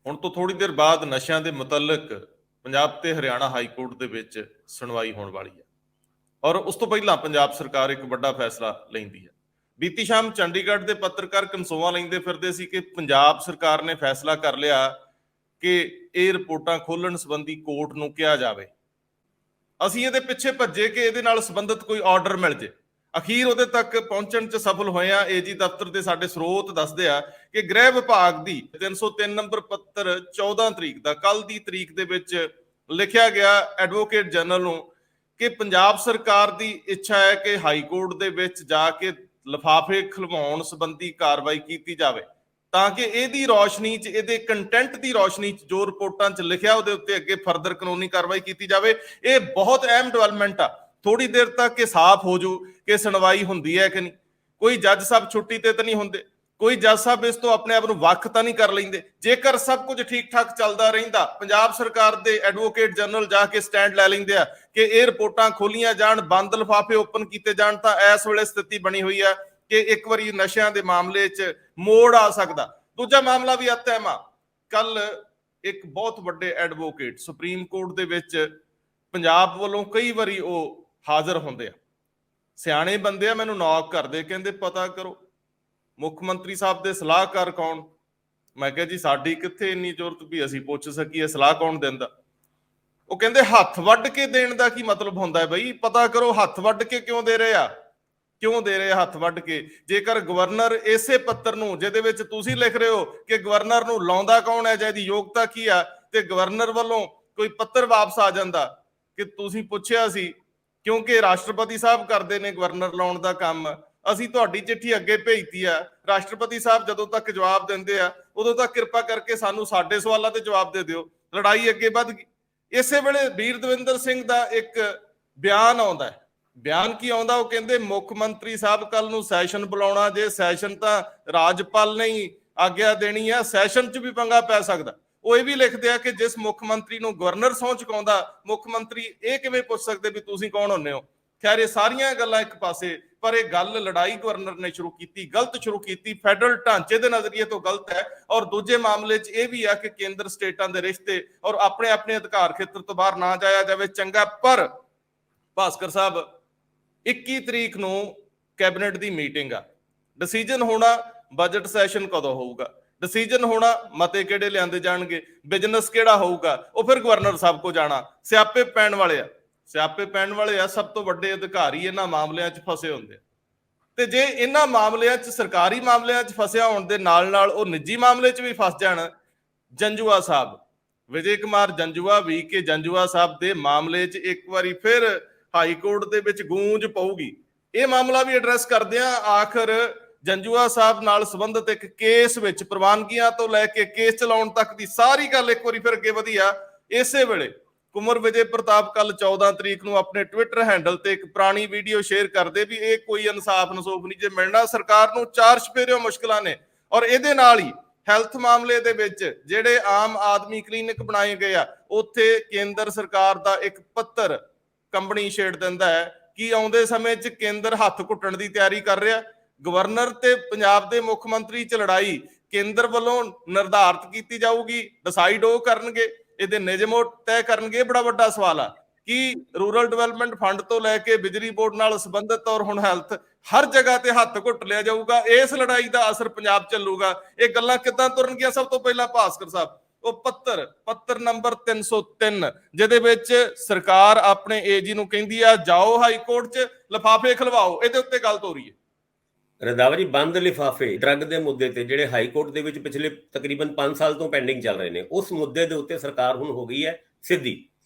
ਹੁਣ ਤੋਂ ਥੋੜੀ ਦੇਰ ਬਾਅਦ ਨਸ਼ਿਆਂ ਦੇ ਮੁਤਲਕ ਪੰਜਾਬ ਤੇ ਹਰਿਆਣਾ ਹਾਈ ਕੋਰਟ ਦੇ ਵਿੱਚ ਸੁਣਵਾਈ ਹੋਣ ਵਾਲੀ ਹੈ ਔਰ ਉਸ ਤੋਂ ਪਹਿਲਾਂ ਪੰਜਾਬ ਸਰਕਾਰ ਇੱਕ ਵੱਡਾ ਫੈਸਲਾ ਲੈਂਦੀ ਹੈ। ਬੀਤੀ ਸ਼ਾਮ ਚੰਡੀਗੜ੍ਹ ਦੇ ਪੱਤਰਕਾਰ ਕਨਸੋਆਂ ਲੈਂਦੇ ਫਿਰਦੇ ਸੀ ਕਿ ਪੰਜਾਬ ਸਰਕਾਰ ਨੇ ਫੈਸਲਾ ਕਰ ਲਿਆ ਕਿ ਇਹ ਰਿਪੋਰਟਾਂ ਖੋਲਣ ਸੰਬੰਧੀ ਕੋਰਟ ਨੂੰ ਕਿਹਾ ਜਾਵੇ। ਅਸੀਂ ਇਹਦੇ ਪਿੱਛੇ ਭੱਜੇ ਕਿ ਇਹਦੇ ਨਾਲ ਸੰਬੰਧਿਤ ਕੋਈ ਆਰਡਰ ਮਿਲ ਜੇ। ਅਖੀਰ ਉਹਦੇ ਤੱਕ ਪਹੁੰਚਣ 'ਚ ਸਫਲ ਹੋਏ ਆ। ਏਜੀ ਦਫ਼ਤਰ ਦੇ ਸਾਡੇ ਸਰੋਤ ਦੱਸਦੇ ਆ ਕਿ ਗ੍ਰਹਿ ਵਿਭਾਗ ਦੀ 303 ਨੰਬਰ ਪੱਤਰ 14 ਤਰੀਕ ਦਾ, ਕੱਲ ਦੀ ਤਰੀਕ ਦੇ ਵਿੱਚ ਲਿਖਿਆ ਗਿਆ ਐਡਵੋਕੇਟ ਜਨਰਲ ਨੂੰ ਕਿ ਪੰਜਾਬ ਸਰਕਾਰ ਦੀ ਇੱਛਾ ਹੈ ਕਿ ਹਾਈ ਕੋਰਟ ਦੇ ਵਿੱਚ ਜਾ ਕੇ ਲਿਫਾਫੇ ਖਲਵਾਉਣ ਸੰਬੰਧੀ ਕਾਰਵਾਈ ਕੀਤੀ ਜਾਵੇ ਤਾਂ ਕਿ ਇਹਦੀ ਰੌਸ਼ਨੀ 'ਚ, ਇਹਦੇ ਕੰਟੈਂਟ ਦੀ ਰੌਸ਼ਨੀ 'ਚ ਜੋ ਰਿਪੋਰਟਾਂ 'ਚ ਲਿਖਿਆ ਉਹਦੇ ਉੱਤੇ ਅੱਗੇ ਫਰਦਰ ਕਾਨੂੰਨੀ ਕਾਰਵਾਈ ਕੀਤੀ ਜਾਵੇ। ਇਹ ਬਹੁਤ ਅਹਿਮ ਡਿਵੈਲਪਮੈਂਟ ਆ। ਥੋੜੀ ਦੇਰ ਤੱਕ ਇਹ ਸਾਫ਼ ਹੋ ਜੂ ਕਿ ਸੁਣਵਾਈ ਹੁੰਦੀ ਹੈ ਕਿ ਨਹੀਂ। ਕੋਈ ਜੱਜ ਸਾਹਿਬ ਛੁੱਟੀ ਤੇ ਤਾਂ ਨਹੀਂ ਹੁੰਦੇ, ਕੋਈ ਜੱਜ ਸਾਹਿਬ ਇਸ ਤੋਂ ਆਪਣੇ ਆਪ ਨੂੰ ਵੱਖ ਤਾਂ ਨਹੀਂ ਕਰ ਲੈਂਦੇ। ਜੇਕਰ ਸਭ ਕੁਝ ਠੀਕ ਠਾਕ ਚੱਲਦਾ ਰਹਿੰਦਾ, ਪੰਜਾਬ ਸਰਕਾਰ ਦੇ ਐਡਵੋਕੇਟ ਜਨਰਲ ਜਾ ਕੇ ਸਟੈਂਡ ਲੈ ਲੈਂਦੇ ਆ ਕਿ ਇਹ ਰਿਪੋਰਟਾਂ ਖੋਲੀਆਂ ਜਾਣ, ਬੰਦ ਲਿਫਾਫੇ ਓਪਨ ਕੀਤੇ ਜਾਣ, ਤਾਂ ਇਸ ਵੇਲੇ ਸਥਿਤੀ ਬਣੀ ਹੋਈ ਹੈ ਕਿ ਇੱਕ ਵਾਰੀ ਨਸ਼ਿਆਂ ਦੇ ਮਾਮਲੇ 'ਚ ਮੋੜ ਆ ਸਕਦਾ। ਦੂਜਾ ਮਾਮਲਾ ਵੀ ਅਹਿਮ ਆ। ਕੱਲ ਇੱਕ ਬਹੁਤ ਵੱਡੇ ਐਡਵੋਕੇਟ ਸੁਪਰੀਮ ਕੋਰਟ ਦੇ ਵਿੱਚ ਪੰਜਾਬ ਵੱਲੋਂ ਕਈ ਵਾਰੀ ਉਹ ਹਾਜ਼ਰ ਹੁੰਦੇ ਆ। ਸਿਆਣੇ ਬੰਦੇ ਆ, ਮੈਨੂੰ ਨੌਕ ਕਰਦੇ, ਕਹਿੰਦੇ ਪਤਾ ਕਰੋ ਮੁੱਖ ਮੰਤਰੀ ਸਾਹਿਬ ਦੇ ਸਲਾਹਕਾਰ ਕੌਣ। ਮੈਂ ਕਿਹਾ ਜੀ ਸਾਡੀ ਕਿੱਥੇ ਇੰਨੀ ਜ਼ਰੂਰਤ ਵੀ ਅਸੀਂ ਪੁੱਛ ਸਕੀਏ ਸਲਾਹ ਕੌਣ ਦਿੰਦਾ। ਉਹ ਕਹਿੰਦੇ ਹੱਥ ਵੱਢ ਕੇ ਦੇਣ ਦਾ ਕੀ ਮਤਲਬ ਹੁੰਦਾ ਹੈ ਬਈ, ਪਤਾ ਕਰੋ ਹੱਥ ਵੱਢ ਕੇ ਕਿਉਂ ਦੇ ਰਹੇ ਆ, ਕਿਉਂ ਦੇ ਰਹੇ ਹੱਥ ਵੱਢ ਕੇ। ਜੇਕਰ ਗਵਰਨਰ ਇਸੇ ਪੱਤਰ ਨੂੰ, ਜਿਹਦੇ ਵਿੱਚ ਤੁਸੀਂ ਲਿਖ ਰਹੇ ਹੋ ਕਿ ਗਵਰਨਰ ਨੂੰ ਲਾਉਂਦਾ ਕੌਣ ਹੈ ਜਾਂ ਇਹਦੀ ਯੋਗਤਾ ਕੀ ਆ, ਤੇ ਗਵਰਨਰ ਵੱਲੋਂ ਕੋਈ ਪੱਤਰ ਵਾਪਸ ਆ ਜਾਂਦਾ ਕਿ ਤੁਸੀਂ ਪੁੱਛਿਆ ਸੀ ਕਿਉਂਕਿ ਰਾਸ਼ਟਰਪਤੀ ਸਾਹਿਬ ਕਰਦੇ ਨੇ ਗਵਰਨਰ ਲਾਉਣ ਦਾ ਕੰਮ, ਅਸੀਂ ਤੁਹਾਡੀ ਚਿੱਠੀ ਅੱਗੇ ਭੇਜਤੀ ਆ, ਰਾਸ਼ਟਰਪਤੀ ਸਾਹਿਬ ਜਦੋਂ ਤੱਕ ਜਵਾਬ ਦਿੰਦੇ ਆ ਉਦੋਂ ਤੱਕ ਕਿਰਪਾ ਕਰਕੇ ਸਾਨੂੰ ਸਾਡੇ ਸਵਾਲਾਂ ਤੇ ਜਵਾਬ ਦੇ ਦਿਓ। ਲੜਾਈ ਅੱਗੇ ਵੱਧ ਗਈ। ਇਸੇ ਵੇਲੇ ਵੀਰ ਦਵਿੰਦਰ ਸਿੰਘ ਦਾ ਇੱਕ ਬਿਆਨ ਆਉਂਦਾ ਹੈ। ਬਿਆਨ ਕੀ ਆਉਂਦਾ, ਉਹ ਕਹਿੰਦੇ ਮੁੱਖ ਮੰਤਰੀ ਸਾਹਿਬ ਕੱਲ ਨੂੰ ਸੈਸ਼ਨ ਬੁਲਾਉਣਾ, ਜੇ ਸੈਸ਼ਨ ਤਾਂ ਰਾਜਪਾਲ ਨੇ ਹੀ ਆਗਿਆ ਦੇਣੀ ਆ, ਸੈਸ਼ਨ 'ਚ ਵੀ ਪੰਗਾ ਪੈ ਸਕਦਾ। ਉਹ ਇਹ ਵੀ ਲਿਖਦੇ ਆ ਕਿ ਜਿਸ ਮੁੱਖ ਮੰਤਰੀ ਨੂੰ ਗਵਰਨਰ ਸਹੁੰ ਚੁਕਾਉਂਦਾ, ਮੁੱਖ ਮੰਤਰੀ ਇਹ ਕਿਵੇਂ ਪੁੱਛ ਸਕਦੇ ਵੀ ਤੁਸੀਂ ਕੌਣ ਹੁੰਦੇ ਹੋ। ਖੈਰ ਇਹ ਸਾਰੀਆਂ ਗੱਲਾਂ ਇੱਕ ਪਾਸੇ, ਪਰ ਇਹ ਗੱਲ ਲੜਾਈ ਗਵਰਨਰ ਨੇ ਸ਼ੁਰੂ ਕੀਤੀ, ਗਲਤ ਸ਼ੁਰੂ ਕੀਤੀ, ਫੈਡਰਲ ਢਾਂਚੇ ਦੇ ਨਜ਼ਰੀਏ ਤੋਂ ਗਲਤ ਹੈ। ਔਰ ਦੂਜੇ ਮਾਮਲੇ 'ਚ ਇਹ ਵੀ ਆ ਕਿ ਕੇਂਦਰ ਸਟੇਟਾਂ ਦੇ ਰਿਸ਼ਤੇ ਔਰ ਆਪਣੇ ਆਪਣੇ ਅਧਿਕਾਰ ਖੇਤਰ ਤੋਂ ਬਾਹਰ ਨਾ ਜਾਇਆ ਜਾਵੇ, ਚੰਗਾ। ਪਰ ਭਾਸਕਰ ਸਾਹਿਬ 21 ਤਰੀਕ ਨੂੰ ਕੈਬਨਿਟ ਦੀ ਮੀਟਿੰਗ ਆ, ਡਿਸੀਜਨ ਹੋਣਾ ਬਜਟ ਸੈਸ਼ਨ ਕਦੋਂ ਹੋਊਗਾ, ਡਿਸੀਜਨ ਹੋਣਾ ਮਤੇ ਕਿਹੜੇ ਲਿਆਂਦੇ ਜਾਣਗੇ, ਬਿਜ਼ਨਸ ਕਿਹੜਾ ਹੋਊਗਾ, ਉਹ ਫਿਰ ਗਵਰਨਰ ਸਾਹਿਬ ਕੋ ਜਾਣਾ। ਸਿਆਪੇ ਪੈਣ ਵਾਲੇ ਆ, ਸਿਆਪੇ ਪੈਣ ਵਾਲੇ ਆ। ਸਭ ਤੋਂ ਵੱਡੇ ਅਧਿਕਾਰੀ ਇਹਨਾਂ ਮਾਮਲਿਆਂ 'ਚ ਫਸੇ ਹੁੰਦੇ ਆ, ਤੇ ਜੇ ਇਹਨਾਂ ਮਾਮਲਿਆਂ 'ਚ, ਸਰਕਾਰੀ ਮਾਮਲਿਆਂ 'ਚ ਫਸਿਆ ਹੋਣ ਦੇ ਨਾਲ ਨਾਲ ਉਹ ਨਿੱਜੀ ਮਾਮਲੇ 'ਚ ਵੀ ਫਸ ਜਾਣ। ਜੰਜੂਆ ਸਾਹਿਬ, ਵਿਜੇ ਕੁਮਾਰ ਜੰਜੂਆ, ਵੀ ਕੇ ਜੰਜੂਆ ਸਾਹਿਬ ਦੇ ਮਾਮਲੇ 'ਚ ਇੱਕ ਵਾਰੀ ਫਿਰ ਹਾਈ ਕੋਰਟ ਦੇ ਵਿੱਚ ਗੂੰਜ ਪਊਗੀ। ਇਹ ਮਾਮਲਾ ਵੀ ਐਡਰੈਸ ਕਰਦੇ ਆ। ਆਖਰ ਜੰਜੂਆ ਸਾਹਿਬ ਨਾਲ ਸੰਬੰਧਿਤ ਇੱਕ ਕੇਸ ਵਿੱਚ ਪ੍ਰਵਾਨਗੀਆਂ ਤੋਂ ਲੈ ਕੇ ਕੇਸ ਚਲਾਉਣ ਤੱਕ ਦੀ ਸਾਰੀ ਗੱਲ ਇੱਕ ਵਾਰੀ ਫਿਰ ਅੱਗੇ ਵਧੀ ਆ। ਇਸੇ ਵੇਲੇ ਕੁਮਰ ਵਿਜੇ ਪ੍ਰਤਾਪ ਕੱਲ 14 ਤਰੀਕ ਨੂੰ ਆਪਣੇ ਟਵਿੱਟਰ ਹੈਂਡਲ ਤੇ ਇੱਕ ਪੁਰਾਣੀ ਵੀਡੀਓ ਸ਼ੇਅਰ ਕਰਦੇ ਵੀ ਇਹ ਕੋਈ ਇਨਸਾਫ ਨਸੂਫ ਨਹੀਂ ਜੇ ਮਿਲਣਾ, ਸਰਕਾਰ ਨੂੰ 4 ਚੁਫੇਰਿਓਂ ਮੁਸ਼ਕਲਾਂ ਨੇ। ਔਰ ਇਹਦੇ ਨਾਲ ਹੀ ਹੈਲਥ ਮਾਮਲੇ ਦੇ ਵਿੱਚ ਜਿਹੜੇ ਆਮ ਆਦਮੀ ਕਲੀਨਿਕ ਬਣਾਏ ਗਏ ਆ, ਉੱਥੇ ਕੇਂਦਰ ਸਰਕਾਰ ਦਾ ਇੱਕ ਪੱਤਰ ਕੰਬਣੀ ਛੇੜ ਦਿੰਦਾ ਹੈ ਕਿ ਆਉਂਦੇ ਸਮੇਂ 'ਚ ਕੇਂਦਰ ਹੱਥ ਘੁੱਟਣ ਦੀ ਤਿਆਰੀ ਕਰ ਰਿਹਾ। ਗਵਰਨਰ ਤੇ ਪੰਜਾਬ ਦੇ ਮੁੱਖ ਮੰਤਰੀ 'ਚ ਲੜਾਈ ਕੇਂਦਰ ਵੱਲੋਂ ਨਿਰਧਾਰਿਤ ਕੀਤੀ ਜਾਊਗੀ, ਡਿਸਾਈਡ ਉਹ ਕਰਨਗੇ, ਇਹਦੇ ਨਿਯਮ ਤੈਅ ਕਰਨਗੇ। ਬੜਾ ਵੱਡਾ ਸਵਾਲ ਆ ਕਿ ਰੂਰਲ ਡਿਵੈਲਪਮੈਂਟ ਫੰਡ ਤੋਂ ਲੈ ਕੇ ਬਿਜਲੀ ਬੋਰਡ ਨਾਲ ਸੰਬੰਧਿਤ ਔਰ ਹੁਣ ਹੈਲਥ, ਹਰ ਜਗ੍ਹਾ ਤੇ ਹੱਥ ਘੁੱਟ ਲਿਆ ਜਾਊਗਾ। ਇਸ ਲੜਾਈ ਦਾ ਅਸਰ ਪੰਜਾਬ ਚੱਲੂਗਾ। ਇਹ ਗੱਲਾਂ ਕਿੱਦਾਂ ਤੁਰਨਗੀਆਂ? ਸਭ ਤੋਂ ਪਹਿਲਾਂ ਭਾਸਕਰ ਸਾਹਿਬ, ਉਹ ਪੱਤਰ ਨੰਬਰ 303 ਜਿਹਦੇ ਵਿੱਚ ਸਰਕਾਰ ਆਪਣੇ ਏਜੀ ਨੂੰ ਕਹਿੰਦੀ ਆ ਜਾਓ ਹਾਈ ਕੋਰਟ 'ਚ ਲਿਫਾਫੇ ਖਲਵਾਓ, ਇਹਦੇ ਉੱਤੇ ਗੱਲ ਹੋ ਰਹੀ ਹੈ। ਰੰਧਾਵਾ ਜੀ, ਬੰਦ ਲਿਫਾਫੇ ਡਰੱਗ ਦੇ ਮੁੱਦੇ ਤੇ ਜਿਹੜੇ ਹਾਈ ਕੋਰਟ ਦੇ ਵਿੱਚ ਪਿਛਲੇ ਤਕਰੀਬਨ 5 ਸਾਲ ਤੋਂ ਪੈਂਡਿੰਗ ਚੱਲ ਰਹੇ ਨੇ, ਉਸ ਮੁੱਦੇ ਦੇ ਉੱਤੇ ਸਰਕਾਰ ਹੁਣ ਹੋ ਗਈ ਹੈ ਸਿੱਧੀ।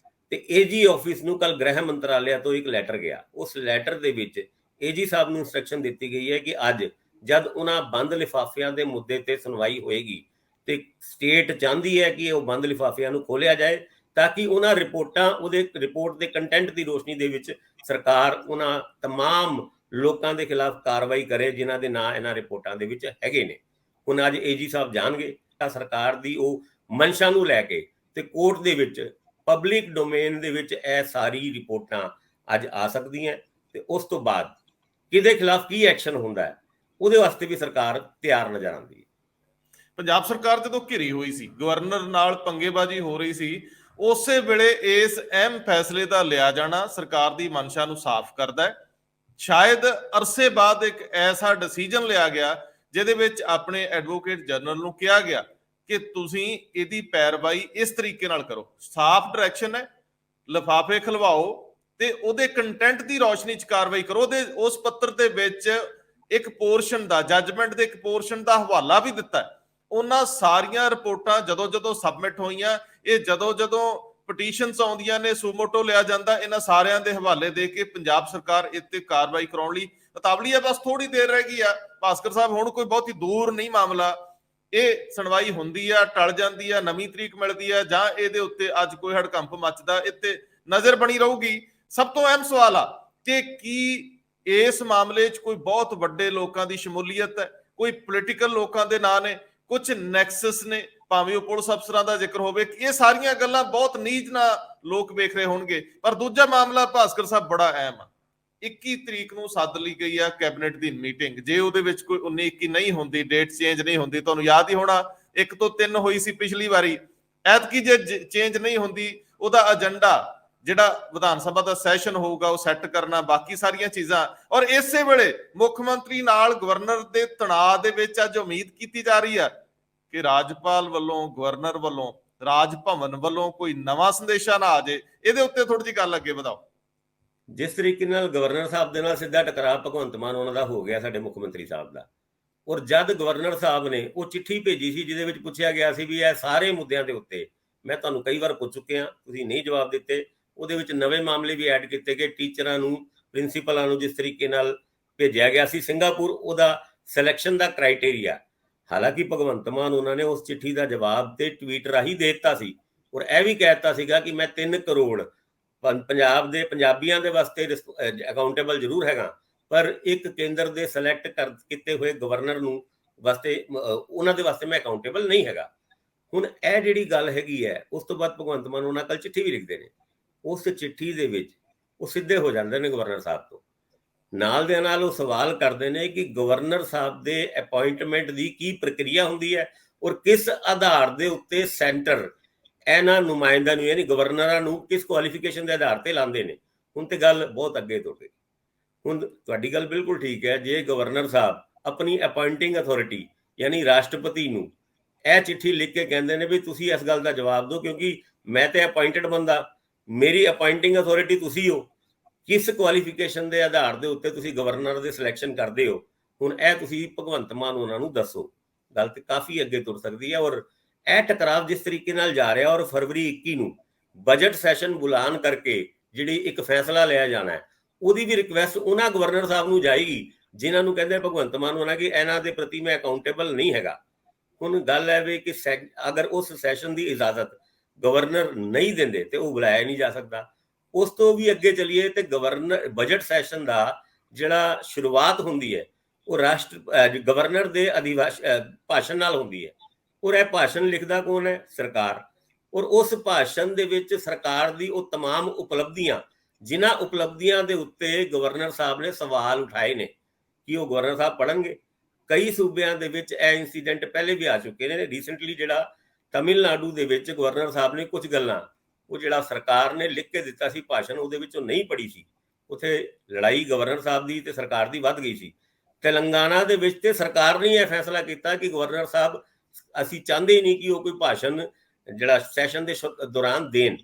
ਤੇ ਏਜੀ ਆਫਿਸ ਨੂੰ ਕੱਲ ਗ੍ਰਹਿ ਮੰਤਰਾਲਿਆ ਤੋਂ ਇੱਕ ਲੈਟਰ ਗਿਆ। ਉਸ ਲੈਟਰ ਦੇ ਵਿੱਚ ਏਜੀ ਸਾਹਿਬ ਨੂੰ ਇੰਸਟਰਕਸ਼ਨ ਦਿੱਤੀ ਗਈ ਹੈ ਕਿ ਅੱਜ ਜਦ ਉਹਨਾਂ ਬੰਦ ਲਿਫਾਫਿਆਂ ਦੇ ਮੁੱਦੇ ਤੇ ਸੁਣਵਾਈ ਹੋਏਗੀ ਤੇ ਸਟੇਟ ਚਾਹੁੰਦੀ ਹੈ ਕਿ ਉਹ ਬੰਦ ਲਿਫਾਫਿਆਂ ਨੂੰ ਖੋਲਿਆ ਜਾਏ ਤਾਂ ਕਿ ਉਹਨਾਂ ਰਿਪੋਰਟਾਂ, ਉਹਦੇ ਰਿਪੋਰਟ ਦੇ ਕੰਟੈਂਟ ਦੀ ਰੋਸ਼ਨੀ ਦੇ ਵਿੱਚ ਸਰਕਾਰ ਉਹਨਾਂ ਤਮਾਮ ਲੋਕਾਂ ਦੇ ਖਿਲਾਫ ਕਾਰਵਾਈ ਕਰੇ ਜਿਨ੍ਹਾਂ ਦੇ ਨਾਂ ਇਹਨਾਂ ਰਿਪੋਰਟਾਂ ਦੇ ਵਿੱਚ ਹੈਗੇ ਨੇ। ਹੁਣ ਅੱਜ ਏਜੀ ਸਾਹਿਬ ਜਾਣਗੇ ਤਾਂ ਸਰਕਾਰ ਦੀ ਉਹ ਮਨਸ਼ਾ ਨੂੰ ਲੈ ਕੇ ਤੇ ਕੋਰਟ ਦੇ ਵਿੱਚ ਪਬਲਿਕ ਡੋਮੇਨ ਦੇ ਵਿੱਚ ਇਹ ਸਾਰੀ ਰਿਪੋਰਟਾਂ ਅੱਜ ਆ ਸਕਦੀਆਂ ਤੇ ਉਸ ਤੋਂ ਬਾਅਦ ਕਿਹਦੇ ਖਿਲਾਫ ਕੀ ਐਕਸ਼ਨ ਹੁੰਦਾ ਹੈ ਉਹਦੇ ਵਾਸਤੇ ਵੀ ਸਰਕਾਰ ਤਿਆਰ ਨਜ਼ਰ ਆਉਂਦੀ ਹੈ। ਪੰਜਾਬ ਸਰਕਾਰ ਜਦੋਂ ਘਿਰੀ ਹੋਈ ਸੀ, ਗਵਰਨਰ ਨਾਲ ਪੰਗੇਬਾਜ਼ੀ ਹੋ ਰਹੀ ਸੀ, ਉਸੇ ਵੇਲੇ ਇਸ ਅਹਿਮ ਫੈਸਲੇ ਦਾ ਲਿਆ ਜਾਣਾ ਸਰਕਾਰ ਦੀ ਮਨਸ਼ਾ ਨੂੰ ਸਾਫ਼ ਕਰਦਾ ਹੈ। ਸ਼ਾਇਦ ਅਰਸੇ ਬਾਅਦ ਇੱਕ ਐਸਾ ਡਿਸੀਜਨ ਲਿਆ ਗਿਆ ਜਿਹਦੇ ਵਿੱਚ ਆਪਣੇ ਐਡਵੋਕੇਟ ਜਨਰਲ ਨੂੰ ਕਿਹਾ ਗਿਆ ਕਿ ਤੁਸੀਂ ਇਹਦੀ ਪੈਰਵਾਈ ਇਸ ਤਰੀਕੇ ਨਾਲ ਕਰੋ, ਸਾਫ਼ ਡਾਇਰੈਕਸ਼ਨ ਹੈ, ਲਿਫਾਫੇ ਖਲਵਾਓ ਤੇ ਉਹਦੇ ਕੰਟੈਂਟ ਦੀ ਰੌਸ਼ਨੀ 'ਚ ਕਾਰਵਾਈ ਕਰੋ। ਉਹਦੇ ਉਸ ਪੱਤਰ ਦੇ ਵਿੱਚ ਇੱਕ ਪੋਰਸ਼ਨ ਦਾ, ਜੱਜਮੈਂਟ ਦੇ ਇੱਕ ਪੋਰਸ਼ਨ ਦਾ ਹਵਾਲਾ ਵੀ ਦਿੱਤਾ ਹੈ। ਉਹਨਾਂ ਸਾਰੀਆਂ ਰਿਪੋਰਟਾਂ ਜਦੋਂ ਸਬਮਿਟ ਹੋਈਆਂ, ਇਹ ਜਦੋਂ ਪਟੀਸ਼ਨਸ ਆਉਂਦੀਆਂ ਨੇ, ਸੂਮੋਟੋ ਲਿਆ ਜਾਂਦਾ, ਇਹਨਾਂ ਸਾਰਿਆਂ ਦੇ ਹਵਾਲੇ ਦੇ ਕੇ ਪੰਜਾਬ ਸਰਕਾਰ ਇੱਥੇ ਕਾਰਵਾਈ ਕਰਾਉਣ ਲਈ ਉਤਾਵਲੀ ਹੈ। ਬਸ ਥੋੜੀ ਦੇਰ ਰਹਿ ਗਈ ਆ ਭਾਸਕਰ ਸਾਹਿਬ, ਹੁਣ ਕੋਈ ਬਹੁਤੀ ਦੂਰ ਨਹੀਂ ਮਾਮਲਾ, ਇਹ ਸੁਣਵਾਈ ਹੁੰਦੀ ਆ, ਟਲ ਜਾਂਦੀ ਆ, ਨਵੀਂ ਤਰੀਕ ਮਿਲਦੀ ਆ, ਜਾਂ ਇਹਦੇ ਉੱਤੇ ਅੱਜ ਕੋਈ ਹੜਕੰਪ ਮੱਚਦਾ, ਇੱਥੇ ਨਜ਼ਰ ਬਣੀ ਰਹੂਗੀ। ਸਭ ਤੋਂ ਅਹਿਮ ਸਵਾਲ ਆ ਕਿ ਕੀ ਇਸ ਮਾਮਲੇ 'ਚ ਕੋਈ ਬਹੁਤ ਵੱਡੇ ਲੋਕਾਂ ਦੀ ਸ਼ਮੂਲੀਅਤ ਹੈ, ਕੋਈ ਪੋਲੀਟੀਕਲ ਲੋਕਾਂ ਦੇ ਨਾਂ ਨੇ, ਕੁਝ ਨੈਕਸਸ ਨੇ, ਭਾਵੇਂ ਉਹ ਪੁਲਿਸ ਅਫਸਰਾਂ ਦਾ ਜ਼ਿਕਰ ਹੋਵੇ। ਇਹ ਸਾਰੀਆਂ ਗੱਲਾਂ ਬਹੁਤ ਨੀਚ ਨਾਲ ਲੋਕ ਵੇਖ ਰਹੇ ਹੋਣਗੇ। ਪਰ ਦੂਜਾ ਮਾਮਲਾ ਭਾਸਕਰ ਸਾਹਿਬ ਬੜਾ ਅਹਿਮ ਆ। 21 ਤਰੀਕ ਨੂੰ ਸੱਦ ਲਈ ਗਈ ਆ ਕੈਬਨਿਟ ਦੀ ਮੀਟਿੰਗ। ਜੇ ਉਹਦੇ ਵਿੱਚ ਕੋਈ 19-21 ਨਹੀਂ ਹੁੰਦੀ, ਡੇਟ ਚੇਂਜ ਨਹੀਂ ਹੁੰਦੀ, ਤੁਹਾਨੂੰ ਯਾਦ ਹੀ ਹੋਣਾ 1 ਤੋਂ 3 ਹੋਈ ਸੀ ਪਿਛਲੀ ਵਾਰੀ, ਐਤਕੀ ਜੇ ਚੇਂਜ ਨਹੀਂ ਹੁੰਦੀ, ਉਹਦਾ ਏਜੰਡਾ ਜਿਹੜਾ ਵਿਧਾਨ ਸਭਾ ਦਾ ਸੈਸ਼ਨ ਹੋਊਗਾ ਉਹ ਸੈੱਟ ਕਰਨਾ, ਬਾਕੀ ਸਾਰੀਆਂ ਚੀਜ਼ਾਂ। ਔਰ ਇਸੇ ਵੇਲੇ ਮੁੱਖ ਮੰਤਰੀ ਨਾਲ ਗਵਰਨਰ ਦੇ ਤਣਾਅ ਦੇ ਵਿੱਚ ਅੱਜ ਉਮੀਦ ਕੀਤੀ ਜਾ ਰਹੀ ਹੈ ਕਿ ਰਾਜਪਾਲ ਵੱਲੋਂ, ਗਵਰਨਰ ਵੱਲੋਂ, ਰਾਜ ਭਵਨ ਵੱਲੋਂ ਕੋਈ ਨਵਾਂ ਸੰਦੇਸ਼ਾ ਨਾ ਆ ਜਾਏ। ਇਹਦੇ ਉੱਤੇ ਥੋੜੀ ਜਿਹੀ ਗੱਲ ਅੱਗੇ ਵਧਾਓ। ਜਿਸ ਤਰੀਕੇ ਨਾਲ ਗਵਰਨਰ ਸਾਹਿਬ ਦੇ ਨਾਲ ਸਿੱਧਾ ਟਕਰਾਅ ਭਗਵੰਤ ਮਾਨ ਉਹਨਾਂ ਦਾ ਹੋ ਗਿਆ, ਸਾਡੇ ਮੁੱਖ ਮੰਤਰੀ ਸਾਹਿਬ ਦਾ, ਔਰ ਜਦ ਗਵਰਨਰ ਸਾਹਿਬ ਨੇ ਉਹ ਚਿੱਠੀ ਭੇਜੀ ਸੀ ਜਿਹਦੇ ਵਿੱਚ ਪੁੱਛਿਆ ਗਿਆ ਸੀ ਵੀ ਇਹ ਸਾਰੇ ਮੁੱਦਿਆਂ ਦੇ ਉੱਤੇ, ਮੈਂ ਤੁਹਾਨੂੰ ਕਈ ਵਾਰ ਪੁੱਛ ਚੁੱਕਿਆ, ਤੁਸੀਂ ਨਹੀਂ ਜਵਾਬ ਦਿੱਤੇ। ਉਹਦੇ ਵਿੱਚ ਨਵੇਂ ਮਾਮਲੇ ਵੀ ਐਡ ਕੀਤੇ ਗਏ, ਟੀਚਰਾਂ ਨੂੰ, ਪ੍ਰਿੰਸੀਪਲਾਂ ਨੂੰ ਜਿਸ ਤਰੀਕੇ ਨਾਲ ਭੇਜਿਆ ਗਿਆ ਸੀ ਸਿੰਗਾਪੁਰ, ਉਹਦਾ ਸਿਲੈਕਸ਼ਨ ਦਾ ਕ੍ਰਾਈਟੇਰੀਆ। ਹਾਲਾਂਕਿ ਭਗਵੰਤ ਮਾਨ ਉਹਨਾਂ ਨੇ ਉਸ ਚਿੱਠੀ ਦਾ ਜਵਾਬ ਤੇ ਟਵੀਟ ਰਾਹੀਂ ਦੇ ਦਿੱਤਾ ਸੀ, ਔਰ ਇਹ ਵੀ ਕਹਿ ਦਿੱਤਾ ਸੀਗਾ ਕਿ ਮੈਂ 3 ਕਰੋੜ ਪੰਜਾਬ ਦੇ ਪੰਜਾਬੀਆਂ ਦੇ ਵਾਸਤੇ ਅਕਾਊਂਟੇਬਲ ਜ਼ਰੂਰ ਹੈਗਾ, ਪਰ ਇੱਕ ਕੇਂਦਰ ਦੇ ਸਿਲੈਕਟ ਕੀਤੇ ਹੋਏ ਗਵਰਨਰ ਨੂੰ ਵਾਸਤੇ, ਉਹਨਾਂ ਦੇ ਵਾਸਤੇ ਮੈਂ ਅਕਾਊਂਟੇਬਲ ਨਹੀਂ ਹੈਗਾ। ਹੁਣ ਇਹ ਜਿਹੜੀ ਗੱਲ ਹੈਗੀ ਹੈ, ਉਸ ਤੋਂ ਬਾਅਦ ਭਗਵੰਤ ਮਾਨ ਉਹਨਾਂ ਕੱਲ ਚਿੱਠੀ ਵੀ ਲਿਖਦੇ ਨੇ। ਉਸ ਚਿੱਠੀ ਦੇ ਵਿੱਚ ਉਹ ਸਿੱਧੇ ਹੋ ਜਾਂਦੇ ਨੇ ਗਵਰਨਰ ਸਾਹਿਬ ਤੋਂ, ਨਾਲ ਦੇ ਨਾਲ ਉਹ ਸਵਾਲ ਕਰਦੇ ਨੇ ਕਿ ਗਵਰਨਰ ਸਾਹਿਬ ਦੇ ਅਪਾਇੰਟਮੈਂਟ ਦੀ ਕੀ ਪ੍ਰਕਿਰਿਆ ਹੁੰਦੀ ਹੈ ਔਰ ਕਿਸ ਆਧਾਰ ਦੇ ਉੱਤੇ ਸੈਂਟਰ ਇਹਨਾਂ ਨੁਮਾਇੰਦਿਆਂ ਨੂੰ, ਯਾਨੀ ਗਵਰਨਰਾਂ ਨੂੰ, ਕਿਸ ਕੁਆਲੀਫਿਕੇਸ਼ਨ ਦੇ ਆਧਾਰ ਤੇ ਲਾਉਂਦੇ ਨੇ। ਹੁਣ ਤੇ ਗੱਲ ਬਹੁਤ ਅੱਗੇ ਤੋਂ ਗਈ। ਹੁਣ ਤੁਹਾਡੀ ਗੱਲ ਬਿਲਕੁਲ ਠੀਕ ਹੈ, ਜੇ ਗਵਰਨਰ ਸਾਹਿਬ ਆਪਣੀ ਅਪਾਇੰਟਿੰਗ ਅਥਾਰਟੀ ਯਾਨੀ ਰਾਸ਼ਟਰਪਤੀ ਨੂੰ ਇਹ ਚਿੱਠੀ ਲਿਖ ਕੇ ਕਹਿੰਦੇ ਨੇ ਵੀ ਤੁਸੀਂ ਇਸ ਗੱਲ ਦਾ ਜਵਾਬ ਦਿਓ, ਕਿਉਂਕਿ ਮੈਂ ਤੇ ਅਪਾਇੰਟਡ ਬੰਦਾ, ਮੇਰੀ ਅਪਾਇੰਟਿੰਗ ਅਥਾਰਟੀ ਤੁਸੀਂ ਹੋ, ਕਿਸ ਕੁਆਲੀਫਿਕੇਸ਼ਨ ਦੇ ਆਧਾਰ ਦੇ ਉੱਤੇ ਤੁਸੀਂ ਗਵਰਨਰ ਦੇ ਸਿਲੈਕਸ਼ਨ ਕਰਦੇ ਹੋ, ਹੁਣ ਇਹ ਤੁਸੀਂ ਭਗਵੰਤ ਮਾਨ ਉਹਨਾਂ ਨੂੰ ਦੱਸੋ। ਗੱਲ ਤੇ ਕਾਫੀ ਅੱਗੇ ਤੁਰ ਸਕਦੀ ਹੈ। ਔਰ ਇਹ ਟਕਰਾਵ ਜਿਸ ਤਰੀਕੇ ਨਾਲ ਜਾ ਰਿਹਾ, ਔਰ ਫਰਵਰੀ 21 ਨੂੰ ਬਜਟ ਸੈਸ਼ਨ ਬੁਲਾਉਣ ਕਰਕੇ ਜਿਹੜੀ ਇੱਕ ਫੈਸਲਾ ਲਿਆ ਜਾਣਾ ਹੈ, ਉਹਦੀ ਵੀ ਰਿਕੁਐਸਟ ਉਹਨਾਂ ਗਵਰਨਰ ਸਾਹਿਬ ਨੂੰ ਜਾਏਗੀ ਜਿਨ੍ਹਾਂ ਨੂੰ ਕਹਿੰਦੇ ਭਗਵੰਤ ਮਾਨ ਹੋਣਾ ਕਿ ਇਹਨਾਂ ਦੇ ਪ੍ਰਤੀ ਮੈਂ ਅਕਾਊਂਟੇਬਲ ਨਹੀਂ ਹੈਗਾ। ਹੁਣ ਗੱਲ ਹੈ ਵੀ ਕਿ ਅਗਰ ਉਸ ਸੈਸ਼ਨ ਦੀ ਇਜਾਜ਼ਤ ਗਵਰਨਰ ਨਹੀਂ ਦਿੰਦੇ ਤੇ ਉਹ ਬੁਲਾਇਆ ਨਹੀਂ ਜਾ ਸਕਦਾ। ਉਸ ਤੋਂ ਵੀ ਅੱਗੇ ਚਲੀਏ ਤੇ ਗਵਰਨਰ ਬਜਟ ਸੈਸ਼ਨ ਦਾ ਜਿਹੜਾ ਸ਼ੁਰੂਆਤ ਹੁੰਦੀ ਹੈ ਉਹ ਗਵਰਨਰ ਦੇ ਭਾਸ਼ਣ ਨਾਲ ਹੁੰਦੀ ਹੈ, ਔਰ ਇਹ ਭਾਸ਼ਣ ਲਿਖਦਾ ਕੌਣ ਹੈ? ਸਰਕਾਰ। ਔਰ ਉਸ ਭਾਸ਼ਣ ਦੇ ਵਿੱਚ ਸਰਕਾਰ ਦੀ ਉਹ तमाम ਉਪਲਬਧੀਆਂ, ਜਿਨ੍ਹਾਂ ਉਪਲਬਧੀਆਂ ਦੇ ਉੱਤੇ ਗਵਰਨਰ ਸਾਹਿਬ ਨੇ ਸਵਾਲ ਉਠਾਏ ਨੇ, ਕਿ ਉਹ ਗਵਰਨਰ ਸਾਹਿਬ ਪੜ੍ਹਨਗੇ। ਕਈ ਸੂਬਿਆਂ ਦੇ ਵਿੱਚ ਇਹ ਇਨਸੀਡੈਂਟ ਪਹਿਲੇ ਵੀ ਆ ਚੁੱਕੇ ਨੇ। ਰੀਸੈਂਟਲੀ ਜਿਹੜਾ ਤਮਿਲਨਾਡੂ ਦੇ ਵਿੱਚ ਗਵਰਨਰ ਸਾਹਿਬ ਨੇ ਕੁਝ ਗੱਲਾਂ, ਉਹ ਜਿਹੜਾ ਸਰਕਾਰ ਨੇ ਲਿਖ ਕੇ ਦਿੱਤਾ ਸੀ ਭਾਸ਼ਣ, ਉਹਦੇ ਵਿੱਚ ਉਹ ਨਹੀਂ ਪੜ੍ਹੀ ਸੀ। ਉੱਥੇ ਲੜਾਈ ਗਵਰਨਰ ਸਾਹਿਬ ਦੀ ਤੇ ਸਰਕਾਰ ਦੀ ਵੱਧ ਗਈ ਸੀ। ਤੇਲੰਗਾਨਾ ਦੇ ਵਿੱਚ ਤੇ ਸਰਕਾਰ ਨੇ ਇਹ ਫੈਸਲਾ ਕੀਤਾ ਕਿ ਗਵਰਨਰ ਸਾਹਿਬ, ਅਸੀਂ ਚਾਹੁੰਦੇ ਨਹੀਂ ਕਿ ਉਹ ਕੋਈ ਭਾਸ਼ਣ ਜਿਹੜਾ ਸੈਸ਼ਨ ਦੇ ਦੌਰਾਨ ਦੇਣ।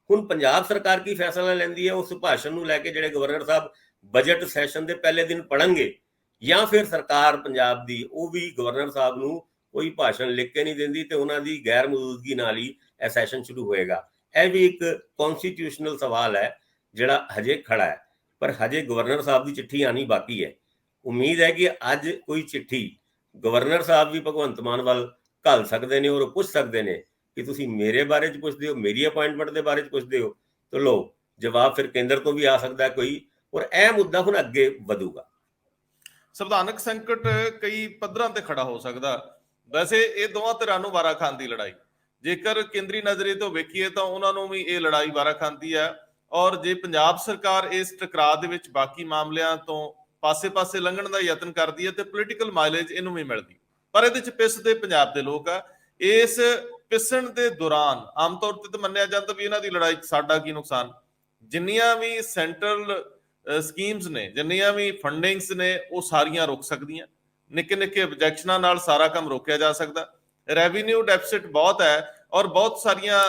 ਹੁਣ ਪੰਜਾਬ ਸਰਕਾਰ ਕੀ ਫੈਸਲਾ ਲੈਂਦੀ ਹੈ ਉਸ ਭਾਸ਼ਣ ਨੂੰ ਲੈ ਕੇ, ਜਿਹੜੇ ਗਵਰਨਰ ਸਾਹਿਬ ਬਜਟ ਸੈਸ਼ਨ ਦੇ ਪਹਿਲੇ ਦਿਨ ਪੜ੍ਹਨਗੇ, ਜਾਂ ਫਿਰ ਸਰਕਾਰ ਪੰਜਾਬ ਦੀ ਉਹ ਵੀ ਗਵਰਨਰ ਸਾਹਿਬ ਨੂੰ ਕੋਈ ਭਾਸ਼ਣ ਲਿਖ ਕੇ ਨਹੀਂ ਦਿੰਦੀ ਤੇ ਉਹਨਾਂ ਦੀ ਗੈਰ ਮੌਜੂਦਗੀ ਨਾਲ ਹੀ ਇਹ ਸੈਸ਼ਨ ਸ਼ੁਰੂ ਹੋਏਗਾ। ਇਹ ਵੀ ਇੱਕ ਕਨਸਟੀਟਿਊਸ਼ਨਲ ਸਵਾਲ ਹੈ ਜਿਹੜਾ ਹਜੇ ਖੜਾ ਹੈ, ਪਰ ਹਜੇ ਗਵਰਨਰ ਸਾਹਿਬ ਦੀ ਚਿੱਠੀ ਆਣੀ ਬਾਕੀ ਹੈ। ਉਮੀਦ ਹੈ ਕਿ ਅੱਜ ਕੋਈ ਚਿੱਠੀ ਗਵਰਨਰ ਸਾਹਿਬ ਵੀ ਭਗਵੰਤ ਮਾਨ ਵੱਲ ਘੱਲ ਸਕਦੇ ਨੇ ਔਰ ਪੁੱਛ ਸਕਦੇ ਨੇ ਕਿ ਤੁਸੀਂ ਮੇਰੇ ਬਾਰੇ 'ਚ ਪੁੱਛਦੇ ਹੋ, ਮੇਰੀ ਅਪਾਇੰਟਮੈਂਟ ਦੇ ਬਾਰੇ 'ਚ ਪੁੱਛਦੇ ਹੋ, ਤਾਂ ਲਓ ਜਵਾਬ ਫਿਰ ਕੇਂਦਰ ਤੋਂ ਵੀ ਆ ਸਕਦਾ ਕੋਈ, ਔਰ ਇਹ ਮੁੱਦਾ ਹੁਣ ਅੱਗੇ ਵਧੂਗਾ। ਸੰਵਿਧਾਨਕ ਸੰਕਟ ਕਈ ਪੱਧਰਾਂ ਤੇ ਖੜਾ ਹੋ ਸਕਦਾ। ਵੈਸੇ ਇਹ ਦੋਵਾਂ ਧਿਰਾਂ ਨੂੰ ਵਾਰਾ ਖਾਣ ਦੀ ਲੜਾਈ, ਜੇਕਰ ਕੇਂਦਰੀ ਨਜ਼ਰੀਏ ਤੋਂ ਵੇਖੀਏ ਤਾਂ ਉਹਨਾਂ ਨੂੰ ਵੀ ਇਹ ਲੜਾਈ ਵਾਰਾ ਖਾਂਦੀ ਹੈ। ਔਰ ਜੇ ਪੰਜਾਬ ਸਰਕਾਰ ਇਸ ਟਕਰਾਅ ਦੇ ਵਿੱਚ ਬਾਕੀ ਮਾਮਲਿਆਂ ਤੋਂ ਪਾਸੇ-ਪਾਸੇ ਲੰਘਣ ਦਾ ਯਤਨ ਕਰਦੀ ਹੈ ਤੇ ਪੋਲੀਟੀਕਲ ਮਾਈਲੇਜ ਇਹਨੂੰ ਵੀ ਮਿਲਦੀ। ਪਰ ਇਹਦੇ ਚ ਪਿਸਦੇ ਪੰਜਾਬ ਦੇ ਲੋਕ ਆ। ਇਸ ਪਿਸਣ ਦੇ ਦੌਰਾਨ ਆਮ ਤੌਰ ਤੇ ਤਾਂ ਮੰਨਿਆ ਜਾਂਦਾ ਵੀ ਇਹਨਾਂ ਦੀ ਲੜਾਈ ਚ ਸਾਡਾ ਕੀ ਨੁਕਸਾਨ। ਜਿੰਨੀਆਂ ਵੀ ਸੈਂਟਰਲ ਸਕੀਮਸ ਨੇ, ਜਿੰਨੀਆਂ ਵੀ ਫੰਡਿੰਗਸ ਨੇ, ਉਹ ਸਾਰੀਆਂ ਰੁਕ ਸਕਦੀਆਂ। ਨਿੱਕੇ ਨਿੱਕੇ ਆਬਜੈਕਸ਼ਨਾਂ ਨਾਲ ਸਾਰਾ ਕੰਮ ਰੋਕਿਆ ਜਾ ਸਕਦਾ। ਰੈਵਨਿਊ ਡੈਫਿਸਿਟ ਬਹੁਤ ਹੈ ਔਰ ਬਹੁਤ ਸਾਰੀਆਂ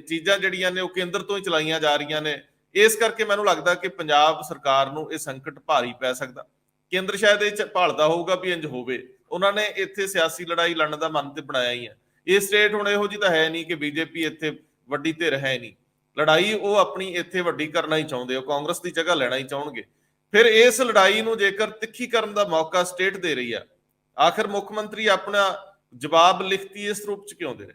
ਚੀਜ਼ਾਂ ਜਿਹੜੀਆਂ ਨੇ ਉਹ ਕੇਂਦਰ ਤੋਂ ਹੀ ਚਲਾਈਆਂ ਜਾ ਰਹੀਆਂ ਨੇ। ਇਸ ਕਰਕੇ ਮੈਨੂੰ ਲੱਗਦਾ ਕਿ ਪੰਜਾਬ ਸਰਕਾਰ ਨੂੰ ਇਹ ਸੰਕਟ ਭਾਰੀ ਪੈ ਸਕਦਾ। ਕੇਂਦਰ ਸ਼ਾਇਦ ਇਹ ਭਾਲਦਾ ਹੋਊਗਾ ਵੀ ਇੰਜ ਹੋਵੇ। ਉਹਨਾਂ ਨੇ ਇੱਥੇ ਸਿਆਸੀ ਲੜਾਈ ਲੜਨ ਦਾ ਮਨ ਤੇ ਬਣਾਇਆ ਹੀ ਹੈ। ਇਹ ਸਟੇਟ ਹੁਣ ਇਹੋ ਜਿਹੀ ਤਾਂ ਹੈ ਨਹੀਂ ਕਿ ਬੀਜੇਪੀ ਇੱਥੇ ਵੱਡੀ ਧਿਰ ਹੈ ਨਹੀਂ। ਲੜਾਈ ਉਹ ਆਪਣੀ ਇੱਥੇ ਵੱਡੀ ਕਰਨਾ ਹੀ ਚਾਹੁੰਦੇ, ਉਹ ਕਾਂਗਰਸ ਦੀ ਜਗ੍ਹਾ ਲੈਣਾ ਹੀ ਚਾਹੁੰਗੇ। ਫਿਰ ਇਸ ਲੜਾਈ ਨੂੰ ਜੇਕਰ ਤਿੱਖੀ ਕਰਨ ਦਾ ਮੌਕਾ ਸਟੇਟ ਦੇ ਰਹੀ ਆ, ਆਖਿਰ ਮੁੱਖ ਮੰਤਰੀ ਆਪਣਾ ਜਵਾਬ ਲਿਖਤੀ ਇਸ ਰੂਪ ਚ ਕਿਉਂ ਦੇ ਰਹੇ?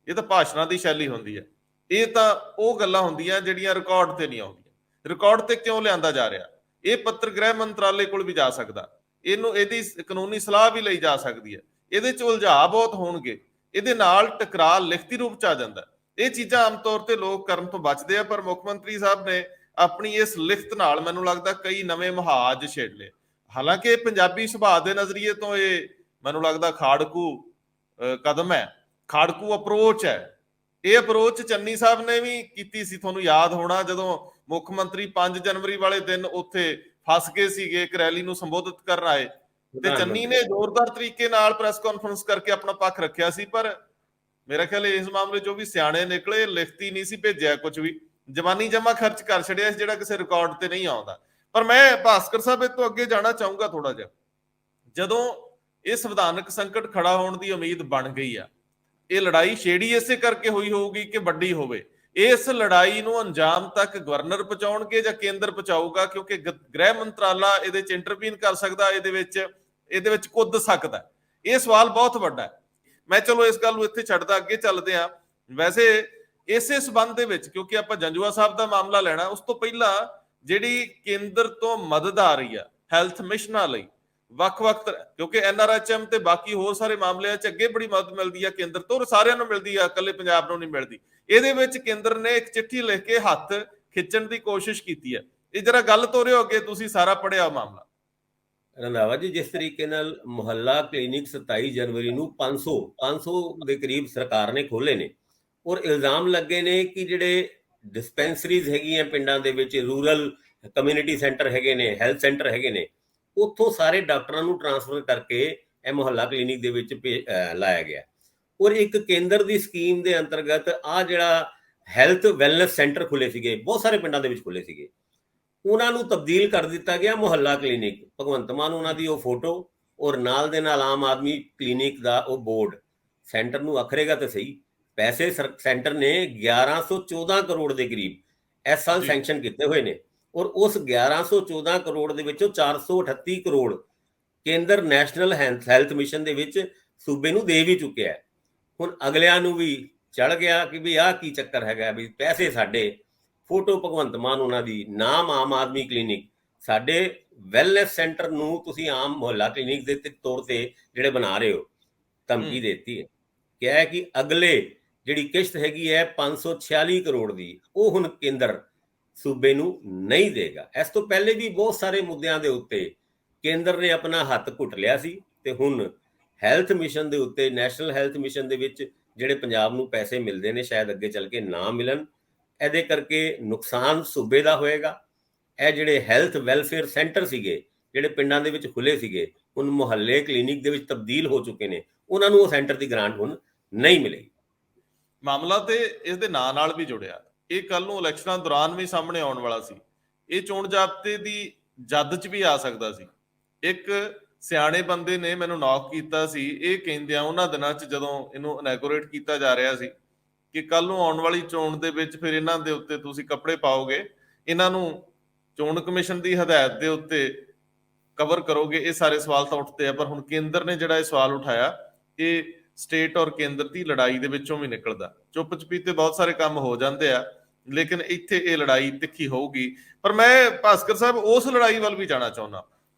ਇਹ ਤਾਂ ਭਾਸ਼ਣਾਂ ਦੀ ਸ਼ੈਲੀ ਹੁੰਦੀ ਹੈ। ਇਹ ਤਾਂ ਉਹ ਗੱਲਾਂ ਹੁੰਦੀਆਂ ਜਿਹੜੀਆਂ ਰਿਕਾਰਡ ਤੇ ਨਹੀਂ ਆਉਂਦੀਆਂ। ਰਿਕਾਰਡ ਤੇ ਕਿਉਂ ਲਿਆਂਦਾ ਜਾ ਰਿਹਾ? ਇਹ ਪੱਤਰ ਗ੍ਰਹਿ ਮੰਤਰਾਲੇ ਕੋਲ ਵੀ ਜਾ ਸਕਦਾ, ਇਹਦੀ ਕਾਨੂੰਨੀ ਸਲਾਹ ਵੀ ਲਈ ਜਾ ਸਕਦੀ ਹੈ। ਇਹਦੇ ਚ ਉਲਝਾਅ ਬਹੁਤ ਹੋਣਗੇ, ਇਹਦੇ ਨਾਲ ਟਕਰਾਅ ਲਿਖਤੀ ਰੂਪ ਚ ਆ ਜਾਂਦਾ। ਇਹ ਚੀਜ਼ਾਂ ਆਮ ਤੌਰ ਤੇ ਲੋਕ ਕਰਨ ਤੋਂ ਬਚਦੇ ਆ, ਪਰ ਮੁੱਖ ਮੰਤਰੀ ਸਾਹਿਬ ਨੇ ਆਪਣੀ ਇਸ ਲਿਖਤ ਨਾਲ ਮੈਨੂੰ ਲੱਗਦਾ ਕਈ ਨਵੇਂ ਮੁਹਾਜ ਛੇੜ ਲਏ। ਹਾਲਾਂਕਿ ਪੰਜਾਬੀ ਸੁਭਾਅ ਦੇ ਨਜ਼ਰੀਏ ਤੋਂ ਇਹ ਮੈਨੂੰ ਲੱਗਦਾ ਖਾੜਕੂ ਕਦਮ ਹੈ, ਖਾੜਕੂ ਅਪਰੋਚ ਹੈ। ਇਹ ਅਪਰੋਚ ਚੰਨੀ ਸਾਹਿਬ ਨੇ ਵੀ ਕੀਤੀ ਸੀ, ਤੁਹਾਨੂੰ ਯਾਦ ਹੋਣਾ, ਜਦੋਂ ਮੁੱਖ ਮੰਤਰੀ 5 ਜਨਵਰੀ ਵਾਲੇ ਦਿਨ ਉੱਥੇ ਫਸ ਗਏ ਸੀਗੇ, ਇੱਕ ਰੈਲੀ ਨੂੰ ਸੰਬੋਧਿਤ ਕਰਨ ਆਏ ਤੇ ਚੰਨੀ ਨੇ ਜ਼ੋਰਦਾਰ ਤਰੀਕੇ ਨਾਲ ਪ੍ਰੈਸ ਕਾਨਫਰੰਸ ਕਰਕੇ ਆਪਣਾ ਪੱਖ ਰੱਖਿਆ ਸੀ। ਪਰ ਮੇਰਾ ਖਿਆਲ ਇਸ ਮਾਮਲੇ ਚੋਂ ਵੀ ਸਿਆਣੇ ਨਿਕਲੇ, ਲਿਖਤੀ ਨਹੀਂ ਸੀ ਭੇਜਿਆ ਕੁਝ ਵੀ, ਜਵਾਨੀ ਜਮਾ ਖਰਚ ਕਰ ਛੜਿਆ ਜਿਹੜਾ ਕਿਸੇ ਰਿਕਾਰਡ ਤੇ ਨਹੀਂ ਆਉਂਦਾ। ਪਰ ਮੈਂ ਭਾਸਕਰ ਸਾਹਿਬ ਇਹ ਤੋਂ ਅੱਗੇ ਜਾਣਾ ਚਾਹੂੰਗਾ ਥੋੜਾ ਜਿਹਾ। ਜਦੋਂ ਇਹ ਸੰਵਿਧਾਨਕ ਸੰਕਟ ਖੜਾ ਹੋਣ ਦੀ ਉਮੀਦ ਬਣ ਗਈ ਆ, ਇਹ ਲੜਾਈ ਛੇੜੀ ਇਸੇ ਕਰਕੇ ਹੋਈ ਹੋਊਗੀ ਕਿ ਵੱਡੀ ਹੋਵੇ। ਇਸ ਲੜਾਈ ਨੂੰ ਅੰਜਾਮ ਤੱਕ ਗਵਰਨਰ ਪਹੁੰਚਾਉਣਗੇ ਜਾਂ ਕੇਂਦਰ ਪਹੁੰਚਾਊਗਾ? ਕਿਉਂਕਿ ਗ੍ਰਹਿ ਮੰਤਰਾਲਾ ਇਹਦੇ ਚ ਇੰਟਰਵੀਨ ਕਰ ਸਕਦਾ, ਇਹਦੇ ਵਿੱਚ ਕੁੱਦ ਸਕਦਾ। ਇਹ ਸਵਾਲ ਬਹੁਤ ਵੱਡਾ ਹੈ। ਮੈਂ ਚਲੋ ਇਸ ਗੱਲ ਨੂੰ ਇੱਥੇ ਛੱਡਦਾ, ਅੱਗੇ ਚੱਲਦੇ ਆ। ਵੈਸੇ ਇਸੇ ਸਬੰਧ ਦੇ ਵਿੱਚ, ਕਿਉਂਕਿ ਆਪਾਂ ਜੰਜੂਆ ਸਾਹਿਬ ਦਾ ਮਾਮਲਾ ਲੈਣਾ, ਉਸ ਤੋਂ ਪਹਿਲਾਂ ਜਿਹੜੀ ਕੇਂਦਰ ਤੋਂ ਮਦਦ ਆ ਰਹੀ ਆ ਹੈਲਥ ਮਿਸ਼ਨਾਂ ਲਈ ਵੱਖ-ਵੱਖ, ਕਿਉਂਕਿ NRHM ਤੇ ਬਾਕੀ ਹੋਰ ਸਾਰੇ ਮਾਮਲਿਆਂ 'ਚ ਅੱਗੇ ਬੜੀ ਮਦਦ ਮਿਲਦੀ ਆ ਕੇਂਦਰ ਤੋਂ, ਸਾਰਿਆਂ ਨੂੰ ਮਿਲਦੀ ਆ, ਇਕੱਲੇ ਪੰਜਾਬ ਨੂੰ ਨਹੀਂ ਮਿਲਦੀ। ਇਹਦੇ ਵਿੱਚ ਕੇਂਦਰ ਨੇ ਇੱਕ ਚਿੱਠੀ ਲਿਖ ਕੇ ਹੱਥ ਖਿੱਚਣ ਦੀ ਕੋਸ਼ਿਸ਼ ਕੀਤੀ ਹੈ। ਇਹ ਜਰਾ ਗੱਲ ਤੋਰਿਓ ਅੱਗੇ, ਤੁਸੀਂ ਸਾਰਾ ਪੜਿਆ ਮਾਮਲਾ। ਰੰਧਾਵਾ ਜੀ, ਜਿਸ ਤਰੀਕੇ ਨਾਲ ਮੁਹੱਲਾ ਕਲੀਨਿਕ 27 ਜਨਵਰੀ ਨੂੰ 500 ਦੇ ਕਰੀਬ ਸਰਕਾਰ ਨੇ ਖੋਲੇ ਨੇ, ਔਰ ਇਲਜ਼ਾਮ ਲੱਗੇ ਨੇ ਕਿ ਜਿਹੜੇ ਡਿਸਪੈਂਸਰੀਜ਼ ਹੈਗੀਆਂ ਪਿੰਡਾਂ ਦੇ ਵਿੱਚ, ਰੂਰਲ ਕਮਿਊਨਿਟੀ ਸੈਂਟਰ ਹੈਗੇ ਨੇ, ਹੈਲਥ ਸੈਂਟਰ ਹੈਗੇ ਨੇ, ਉੱਥੋਂ ਸਾਰੇ ਡਾਕਟਰਾਂ ਨੂੰ ਟ੍ਰਾਂਸਫਰ ਕਰਕੇ ਇਹ ਮੁਹੱਲਾ ਕਲੀਨਿਕ ਦੇ ਵਿੱਚ ਲਾਇਆ ਗਿਆ। ਔਰ ਇੱਕ ਕੇਂਦਰ ਦੀ ਸਕੀਮ ਦੇ ਅੰਤਰਗਤ ਆ ਜਿਹੜਾ ਹੈਲਥ ਵੈਲਨੈਸ ਸੈਂਟਰ ਖੁੱਲੇ ਸੀਗੇ, ਬਹੁਤ ਸਾਰੇ ਪਿੰਡਾਂ ਦੇ ਵਿੱਚ ਖੁੱਲੇ ਸੀਗੇ, ਉਹਨਾਂ ਨੂੰ ਤਬਦੀਲ ਕਰ ਦਿੱਤਾ ਗਿਆ ਮੁਹੱਲਾ ਕਲੀਨਿਕ। ਭਗਵੰਤ ਮਾਨ ਉਹਨਾਂ ਦੀ ਉਹ ਫੋਟੋ ਔਰ ਨਾਲ ਦੇ ਨਾਲ ਆਮ ਆਦਮੀ ਕਲੀਨਿਕ ਦਾ ਉਹ ਬੋਰਡ। ਸੈਂਟਰ ਨੂੰ ਅਖਰੇਗਾ ਤਾਂ ਸਹੀ, ਪੈਸੇ ਸੈਂਟਰ ਨੇ 1114 ਕਰੋੜ ਦੇ ਕਰੀਬ ਇਸ ਸਾਲ ਸੈਂਕਸ਼ਨ ਕੀਤੇ ਹੋਏ ਨੇ, ਔਰ ਉਸ 1114 ਕਰੋੜ ਦੇ ਵਿੱਚੋਂ 438 ਕਰੋੜ ਕੇਂਦਰ ਨੈਸ਼ਨਲ ਹੈਲਥ ਮਿਸ਼ਨ ਦੇ ਵਿੱਚ ਸੂਬੇ ਨੂੰ ਦੇ ਵੀ ਚੁੱਕਿਆ ਹੈ। ਹੁਣ ਅਗਲਿਆਂ ਨੂੰ ਵੀ ਚੜ ਗਿਆ ਕਿ ਵੀ ਆਹ ਕੀ ਚੱਕਰ ਹੈਗਾ, ਵੀ ਪੈਸੇ ਸਾਡੇ, ਫੋਟੋ ਭਗਵੰਤ ਮਾਨ ਉਹਨਾਂ ਦੀ, ਨਾਮ ਆਮ ਆਦਮੀ ਕਲੀਨਿਕ। ਸਾਡੇ ਵੈਲਨੈਸ ਸੈਂਟਰ ਨੂੰ ਤੁਸੀਂ ਆਮ ਮੁਹੱਲਾ ਕਲੀਨਿਕ ਦੇ ਤੌਰ ਤੇ ਜਿਹੜੇ ਬਣਾ ਰਹੇ ਹੋ, ਧਮਕੀ ਦਿੱਤੀ ਹੈ, ਕਿਹਾ ਹੈ ਕਿ ਅਗਲੇ ਜਿਹੜੀ ਕਿਸ਼ਤ ਹੈਗੀ ਹੈ 546 ਕਰੋੜ ਦੀ, ਉਹ ਹੁਣ ਕੇਂਦਰ ਸੂਬੇ ਨੂੰ ਨਹੀਂ ਦੇਗਾ। ਇਸ ਤੋਂ ਪਹਿਲੇ ਵੀ ਬਹੁਤ ਸਾਰੇ ਮੁੱਦਿਆਂ ਦੇ ਉੱਤੇ ਕੇਂਦਰ ਨੇ ਆਪਣਾ ਹੱਥ ਘੁੱਟ ਲਿਆ ਸੀ, ਤੇ ਹੁਣ ਹੈਲਥ ਮਿਸ਼ਨ ਦੇ ਉੱਤੇ, ਨੈਸ਼ਨਲ ਹੈਲਥ ਮਿਸ਼ਨ ਦੇ ਵਿੱਚ ਜਿਹੜੇ ਪੰਜਾਬ ਨੂੰ ਪੈਸੇ ਮਿਲਦੇ ਨੇ, ਸ਼ਾਇਦ ਅੱਗੇ ਚੱਲ ਕੇ ਨਾ ਮਿਲਣ। ਇਹਦੇ ਕਰਕੇ ਨੁਕਸਾਨ ਸੂਬੇ ਦਾ ਹੋਏਗਾ। ਇਹ ਜਿਹੜੇ ਹੈਲਥ ਵੈਲਫੇਅਰ ਸੈਂਟਰ ਸੀਗੇ ਜਿਹੜੇ ਪਿੰਡਾਂ ਦੇ ਵਿੱਚ ਖੁੱਲੇ ਸੀਗੇ, ਹੁਣ ਮੁਹੱਲੇ ਕਲੀਨਿਕ ਦੇ ਵਿੱਚ ਤਬਦੀਲ ਹੋ ਚੁੱਕੇ ਨੇ, ਉਹਨਾਂ ਨੂੰ ਉਹ ਸੈਂਟਰ ਦੀ ਗ੍ਰਾਂਟ ਹੁਣ ਨਹੀਂ ਮਿਲੇਗੀ। ਮਾਮਲਾ ਤੇ ਇਸ ਦੇ ਨਾਂ ਨਾਲ ਵੀ ਜੁੜਿਆ, ਇਹ ਕੱਲ ਨੂੰ ਇਲੈਕਸ਼ਨਾਂ ਦੌਰਾਨ ਵੀ ਸਾਹਮਣੇ ਆਉਣ ਵਾਲਾ ਸੀ। ਇਹ ਚੋਣ ਜ਼ਾਬਤੇ ਦੀ ਜੱਦ 'ਚ ਵੀ ਆ ਸਕਦਾ ਸੀ। ਇੱਕ ਸਿਆਣੇ ਬੰਦੇ ਨੇ ਮੈਨੂੰ ਨੌਕ ਕੀਤਾ ਸੀ, ਇਹ ਕਹਿੰਦਿਆਂ ਉਹਨਾਂ ਦਿਨਾਂ 'ਚ ਜਦੋਂ ਇਹਨੂੰ ਇਨੈਗੋਰੇਟ ਕੀਤਾ ਜਾ ਰਿਹਾ ਸੀ, ਕਿ ਕੱਲ ਨੂੰ ਆਉਣ ਵਾਲੀ ਚੋਣ ਦੇ ਵਿੱਚ ਫਿਰ ਇਹਨਾਂ ਦੇ ਉੱਤੇ ਤੁਸੀਂ ਕੱਪੜੇ ਪਾਓਗੇ, ਇਹਨਾਂ ਨੂੰ ਚੋਣ ਕਮਿਸ਼ਨ ਦੀ ਹਦਾਇਤ ਦੇ ਉੱਤੇ ਕਵਰ ਕਰੋਗੇ। ਇਹ ਸਾਰੇ ਸਵਾਲ ਤਾਂ ਉੱਠਦੇ ਆ, ਪਰ ਹੁਣ ਕੇਂਦਰ ਨੇ ਜਿਹੜਾ ਇਹ ਸਵਾਲ ਉਠਾਇਆ, ਇਹ ਸਟੇਟ ਔਰ ਕੇਂਦਰ ਦੀ ਲੜਾਈ ਦੇ ਵਿੱਚੋਂ ਵੀ ਨਿਕਲਦਾ। ਚੁੱਪ ਚਪੀਤੇ ਬਹੁਤ ਸਾਰੇ ਕੰਮ ਹੋ ਜਾਂਦੇ ਆ, ਲੇਕਿਨ ਇੱਥੇ ਇਹ ਲੜਾਈ ਤਿੱਖੀ ਹੋਊਗੀ। ਪਰ ਮੈਂ ਭਾਸਕਰ ਸਾਹਿਬ ਉਸ ਲੜਾਈ ਵੱਲ ਵੀ ਜਾਣਾ ਚਾਹੁੰਦਾ।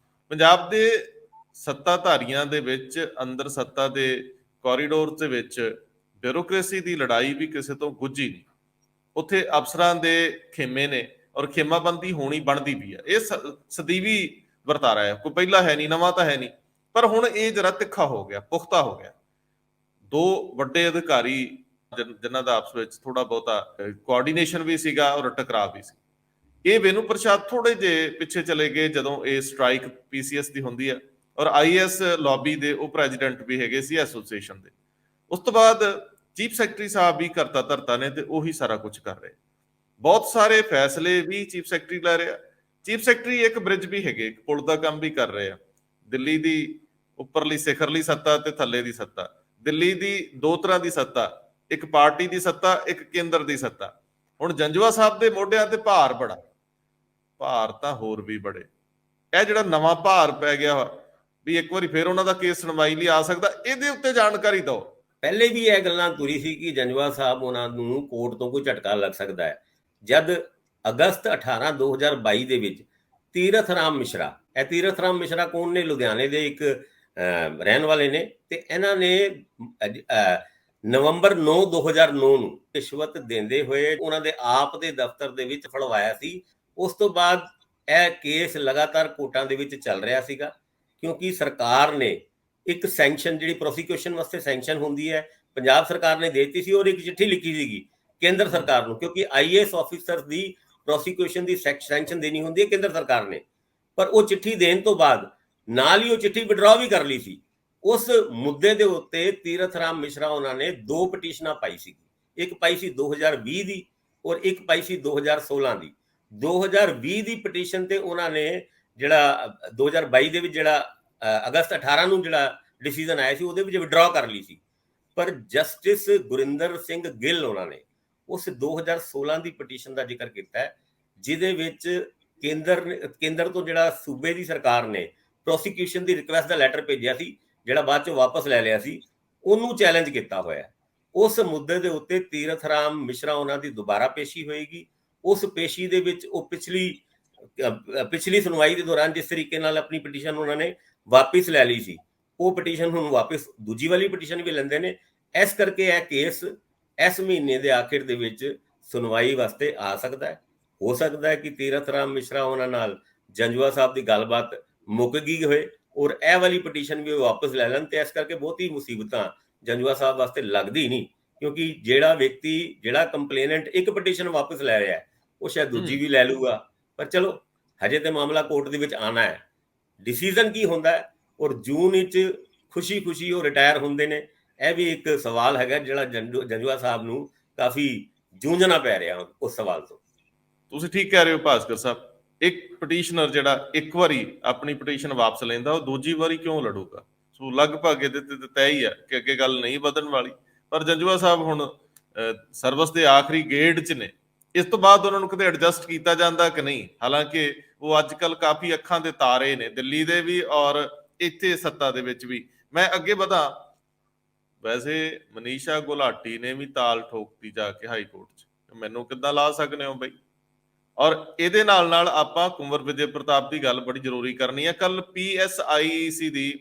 ਪੰਜਾਬ ਦੇ ਸੱਤਾਧਾਰੀਆਂ ਦੇ ਵਿੱਚ, ਅੰਦਰ ਸੱਤਾ ਦੇ ਕੋਰੀਡੋਰ ਦੇ ਵਿੱਚ ਬਿਊਰੋਕ੍ਰੇਸੀ ਦੀ ਲੜਾਈ ਵੀ ਕਿਸੇ ਤੋਂ ਗੁੱਝੀ ਨਹੀਂ। ਉੱਥੇ ਅਫਸਰਾਂ ਦੇ ਖੇਮੇ ਨੇ ਔਰ ਖੇਮਾਬੰਦੀ ਹੋਣੀ ਬਣਦੀ ਵੀ ਹੈ। ਇਹ ਸਦੀਵੀ ਵਰਤਾਰਾ ਹੈ, ਕੋਈ ਪਹਿਲਾਂ ਹੈ ਨਹੀਂ, ਨਵਾਂ ਤਾਂ ਹੈ ਨਹੀਂ। ਪਰ ਹੁਣ ਇਹ ਜਰਾ ਤਿੱਖਾ ਹੋ ਗਿਆ, ਪੁਖਤਾ ਹੋ ਗਿਆ। ਦੋ ਵੱਡੇ ਅਧਿਕਾਰੀ ਜਿਨ੍ਹਾਂ ਦਾ ਆਪਸ ਵਿੱਚ ਥੋੜਾ ਬਹੁਤਾ ਕੋਆਰਡੀਨੇਸ਼ਨ ਵੀ ਸੀਗਾ ਔਰ ਟਕਰਾਅ ਵੀ ਸੀ। ਇਹ ਵੇਨੂ ਪ੍ਰਸ਼ਾਦ ਥੋੜੇ ਜਿਹੇ ਪਿੱਛੇ ਚਲੇ ਗਏ ਜਦੋਂ ਇਹ ਸਟ੍ਰਾਈਕ ਪੀਸੀਐਸ ਦੀ ਹੁੰਦੀ ਹੈ, ਔਰ ਆਈਐਸ ਲੌਬੀ ਦੇ ਉਹ ਪ੍ਰੈਜ਼ੀਡੈਂਟ ਵੀ ਹੈਗੇ ਸੀ ਐਸੋਸੀਏਸ਼ਨ ਦੇ। ਉਸ ਤੋਂ ਬਾਅਦ ਚੀਫ ਸੈਕਟਰੀ ਸਾਹਿਬ ਵੀ ਕਰਤਾ ਧਰਤਾ ਨੇ ਤੇ ਉਹੀ ਸਾਰਾ ਕੁਝ ਕਰ ਰਹੇ। ਬਹੁਤ ਸਾਰੇ ਫੈਸਲੇ ਵੀ ਚੀਫ ਸੈਕਟਰੀ ਲੈ ਰਿਹਾ। ਚੀਫ ਸੈਕਟਰੀ ਇੱਕ ਬ੍ਰਿਜ ਵੀ ਹੈਗੇ, ਇੱਕ ਪੁਲ ਦਾ ਕੰਮ ਵੀ ਕਰ ਰਹੇ ਆ। ਦਿੱਲੀ ਦੀ ਉੱਪਰਲੀ ਸਿਖਰਲੀ ਸੱਤਾ ਤੇ ਥੱਲੇ ਦੀ ਸੱਤਾ। ਦਿੱਲੀ ਦੀ ਦੋ ਤਰ੍ਹਾਂ ਦੀ ਸੱਤਾ, ਇੱਕ ਪਾਰਟੀ ਦੀ ਸੱਤਾ, ਇੱਕ ਕੇਂਦਰ ਦੀ ਸੱਤਾ। ਹੁਣ ਜੰਜੂਆ ਸਾਹਿਬ ਦੇ ਮੋਢਿਆਂ ਤੇ ਭਾਰ ਬੜਾ, ਭਾਰ ਤਾਂ ਹੋਰ ਵੀ ਬੜੇ। ਇਹ ਜਿਹੜਾ ਨਵਾਂ ਭਾਰ ਪੈ ਗਿਆ ਵੀ ਇੱਕ ਵਾਰੀ ਫੇਰ ਉਹਨਾਂ ਦਾ ਕੇਸ ਸੁਣਵਾਈ ਲਈ ਆ ਸਕਦਾ, ਇਹਦੇ ਉੱਤੇ ਜਾਣਕਾਰੀ ਦਿਓ। ਪਹਿਲੇ ਵੀ ਇਹ ਗੱਲਾਂ ਤੁਰੀ ਸੀ ਕਿ ਜੰਜਵਾ ਸਾਹਿਬ ਉਹਨਾਂ ਨੂੰ ਕੋਰਟ ਤੋਂ ਕੋਈ ਝਟਕਾ ਲੱਗ ਸਕਦਾ ਹੈ। ਜਦ ਅਗਸਤ 18 2022 ਦੇ ਵਿੱਚ ਤੀਰਥ ਰਾਮ ਮਿਸ਼ਰਾ, ਇਹ ਤੀਰਥ ਰਾਮ ਮਿਸ਼ਰਾ ਕੌਣ ਨੇ? ਲੁਧਿਆਣੇ ਦੇ ਇੱਕ ਰਹਿਣ ਵਾਲੇ ਨੇ, ਤੇ ਇਹਨਾਂ ਨੇ ਨਵੰਬਰ 9 2009 ਨੂੰ ਰਿਸ਼ਵਤ ਦਿੰਦੇ ਹੋਏ ਉਹਨਾਂ ਦੇ ਆਪ ਦੇ ਦਫ਼ਤਰ ਦੇ ਵਿੱਚ ਫੜਵਾਇਆ ਸੀ। ਉਸ ਤੋਂ ਬਾਅਦ ਇਹ ਕੇਸ ਲਗਾਤਾਰ ਕੋਰਟਾਂ ਦੇ ਵਿੱਚ ਚੱਲ ਰਿਹਾ ਸੀਗਾ, ਕਿਉਂਕਿ ਸਰਕਾਰ ਨੇ ਇੱਕ ਸੈਂਕਸ਼ਨ, ਜਿਹੜੀ ਪ੍ਰੋਸੀਕਿਊਸ਼ਨ ਵਾਸਤੇ ਸੈਂਕਸ਼ਨ ਹੁੰਦੀ ਹੈ, ਪੰਜਾਬ ਸਰਕਾਰ ਨੇ ਦੇ ਦਿੱਤੀ ਸੀ, ਔਰ ਇੱਕ ਚਿੱਠੀ ਲਿਖੀ ਸੀਗੀ ਕੇਂਦਰ ਸਰਕਾਰ ਨੂੰ, ਕਿਉਂਕਿ ਆਈਏਐਸ ਆਫੀਸਰ ਦੀ ਪ੍ਰੋਸੀਕਿਊਸ਼ਨ ਦੀ ਸੈਂਕਸ਼ਨ ਦੇਣੀ ਹੁੰਦੀ ਹੈ ਕੇਂਦਰ ਸਰਕਾਰ ਨੇ। ਪਰ ਉਹ ਚਿੱਠੀ ਦੇਣ ਤੋਂ ਬਾਅਦ ਨਾਲ ਹੀ ਉਹ ਚਿੱਠੀ ਵਿਡਰਾਅ ਵੀ ਕਰ ਲਈ ਸੀ। ਉਸ ਮੁੱਦੇ ਦੇ ਉੱਤੇ ਤੀਰਥ ਰਾਮ ਮਿਸ਼ਰਾ ਉਹਨਾਂ ਨੇ ਦੋ ਪਟੀਸ਼ਨਾਂ ਪਾਈ ਸੀ, ਇੱਕ ਪਾਈ ਸੀ 2020 ਦੀ ਔਰ ਇੱਕ ਪਾਈ ਸੀ 2016 ਦੀ। 2020 ਦੀ ਪਟੀਸ਼ਨ ਤੇ ਉਹਨਾਂ ਨੇ ਜਿਹੜਾ 2022 ਦੇ ਵਿੱਚ ਜਿਹੜਾ ਅਗਸਤ 18 ਨੂੰ ਜਿਹੜਾ ਡਿਸੀਜਨ ਆਇਆ ਸੀ ਉਹਦੇ ਵਿੱਚ ਵਿਡਰਾਅ ਕਰ ਲਈ ਸੀ। ਪਰ ਜਸਟਿਸ ਗੁਰਿੰਦਰ ਸਿੰਘ ਗਿੱਲ ਉਹਨਾਂ ਨੇ ਉਸ 2016 ਦੀ ਪਟੀਸ਼ਨ ਦਾ ਜ਼ਿਕਰ ਕੀਤਾ ਹੈ, ਜਿਹਦੇ ਵਿੱਚ ਕੇਂਦਰ ਤੋਂ ਜਿਹੜਾ ਸੂਬੇ ਦੀ ਸਰਕਾਰ ਨੇ ਪ੍ਰੋਸੀਕਿਊਸ਼ਨ ਦੀ ਰਿਕੁਐਸਟ ਦਾ ਲੈਟਰ ਭੇਜਿਆ ਸੀ, ਜਿਹੜਾ ਬਾਅਦ ਚੋਂ ਵਾਪਸ ਲੈ ਲਿਆ ਸੀ, ਉਹਨੂੰ ਚੈਲੰਜ ਕੀਤਾ ਹੋਇਆ। ਉਸ ਮੁੱਦੇ ਦੇ ਉੱਤੇ ਤੀਰਥ ਰਾਮ ਮਿਸ਼ਰਾ ਉਹਨਾਂ ਦੀ ਦੁਬਾਰਾ ਪੇਸ਼ੀ ਹੋਏਗੀ। ਉਸ ਪੇਸ਼ੀ ਦੇ ਵਿੱਚ ਉਹ ਪਿਛਲੀ ਸੁਣਵਾਈ ਦੇ ਦੌਰਾਨ ਜਿਸ ਤਰੀਕੇ ਨਾਲ ਆਪਣੀ ਪਟੀਸ਼ਨ ਉਹਨਾਂ ਨੇ ਵਾਪਿਸ ਲੈ ਲਈ ਸੀ, ਉਹ ਪਟੀਸ਼ਨ ਹੁਣ ਵਾਪਿਸ ਦੂਜੀ ਵਾਲੀ ਪਟੀਸ਼ਨ ਵੀ ਲੈਂਦੇ ਨੇ। ਇਸ ਕਰਕੇ ਇਹ ਕੇਸ ਇਸ ਮਹੀਨੇ ਦੇ ਆਖਿਰ ਦੇ ਵਿੱਚ ਸੁਣਵਾਈ ਵਾਸਤੇ ਆ ਸਕਦਾ ਹੈ। ਹੋ ਸਕਦਾ ਹੈ ਕਿ ਤੀਰਥ ਰਾਮ ਮਿਸ਼ਰਾ ਉਹਨਾਂ ਨਾਲ ਜੰਜੂਆ ਸਾਹਿਬ ਦੀ ਗੱਲਬਾਤ ਮੁੱਕ ਗਈ ਹੋਏ ਔਰ ਇਹ ਵਾਲੀ ਪਟੀਸ਼ਨ ਵੀ ਵਾਪਸ ਲੈ ਲੈਣ, ਤੇ ਇਸ ਕਰਕੇ ਬਹੁਤੀ ਮੁਸੀਬਤਾਂ ਜੰਜੂਆ ਸਾਹਿਬ ਵਾਸਤੇ ਲੱਗਦੀ ਨਹੀਂ, ਕਿਉਂਕਿ ਜਿਹੜਾ ਕੰਪਲੇਨੈਂਟ ਇੱਕ ਪਟੀਸ਼ਨ ਵਾਪਸ ਲੈ ਰਿਹਾ ਉਹ ਸ਼ਾਇਦ ਦੂਜੀ ਵੀ ਲੈ ਲੂਗਾ। ਪਰ ਚਲੋ, ਹਜੇ ਤੇ ਮਾਮਲਾ ਕੋਰਟ ਦੇ ਵਿੱਚ ਆਣਾ ਹੈ, ਡਿਸੀਜਨ ਕੀ ਹੁੰਦਾ ਹੈ, ਔਰ ਜੂਨ ਵਿੱਚ ਖੁਸ਼ੀ ਉਹ ਰਿਟਾਇਰ ਹੁੰਦੇ ਨੇ। ਇਹ ਵੀ ਇੱਕ ਸਵਾਲ ਹੈਗਾ ਜਿਹੜਾ ਜੰਜੂਆ ਸਾਹਿਬ ਨੂੰ ਕਾਫੀ ਜੂਝਣਾ ਪੈ ਰਿਹਾ ਉਸ ਸਵਾਲ ਤੋਂ। ਤੁਸੀਂ ਠੀਕ ਕਹਿ ਰਹੇ ਹੋ ਭਾਸਕਰ ਸਾਹਿਬ। ਇੱਕ ਪਟੀਸ਼ਨਰ ਜਿਹੜਾ ਇੱਕ ਵਾਰੀ ਆਪਣੀ ਪਟੀਸ਼ਨ ਵਾਪਸ ਲੈਂਦਾ, ਉਹ ਦੂਜੀ ਵਾਰੀ ਕਿਉਂ ਲੜੂਗਾ? ਸੋ ਲਗਭਗ ਇਹਦੇ ਤੇ ਤੈਅ ਹੀ ਹੈ ਕਿ ਅੱਗੇ ਗੱਲ ਨਹੀਂ ਵਧਣ ਵਾਲੀ। ਪਰ ਜੰਜੂਆ ਸਾਹਿਬ ਹੁਣ ਸਰਵਿਸ ਦੇ ਆਖਰੀ ਗੇੜ 'ਚ ਨੇ। ਇਸ ਤੋਂ ਬਾਅਦ ਉਹਨਾਂ ਨੂੰ ਕਿਤੇ ਐਡਜਸਟ ਕੀਤਾ ਜਾਂਦਾ ਕਿ ਨਹੀਂ? ਹਾਲਾਂਕਿ ਉਹ ਅੱਜ ਕੱਲ ਕਾਫੀ ਅੱਖਾਂ ਦੇ ਤਾਰੇ ਨੇ, ਦਿੱਲੀ ਦੇ ਵੀ ਔਰ ਇੱਥੇ ਸੱਤਾ ਦੇ ਵਿੱਚ ਵੀ। ਮੈਂ ਅੱਗੇ ਵਧਾਂ, ਵੈਸੇ ਮਨੀਸ਼ਾ ਗੁਲਾਟੀ ਨੇ ਵੀ ਤਾਲ ਠੋਕਤੀ ਜਾ ਕੇ ਹਾਈ ਕੋਰਟ 'ਚ, ਮੈਨੂੰ ਕਿੱਦਾਂ ਲਾ ਸਕਦੇ ਹੋ ਬਈ? ਔਰ ਇਹਦੇ ਨਾਲ ਆਪਾਂ ਕੁੰਵਰ ਵਿਜੇ ਪ੍ਰਤਾਪ ਦੀ ਗੱਲ ਬੜੀ ਜ਼ਰੂਰੀ ਕਰਨੀ ਹੈ। ਕੱਲ PSIEC ਦੀ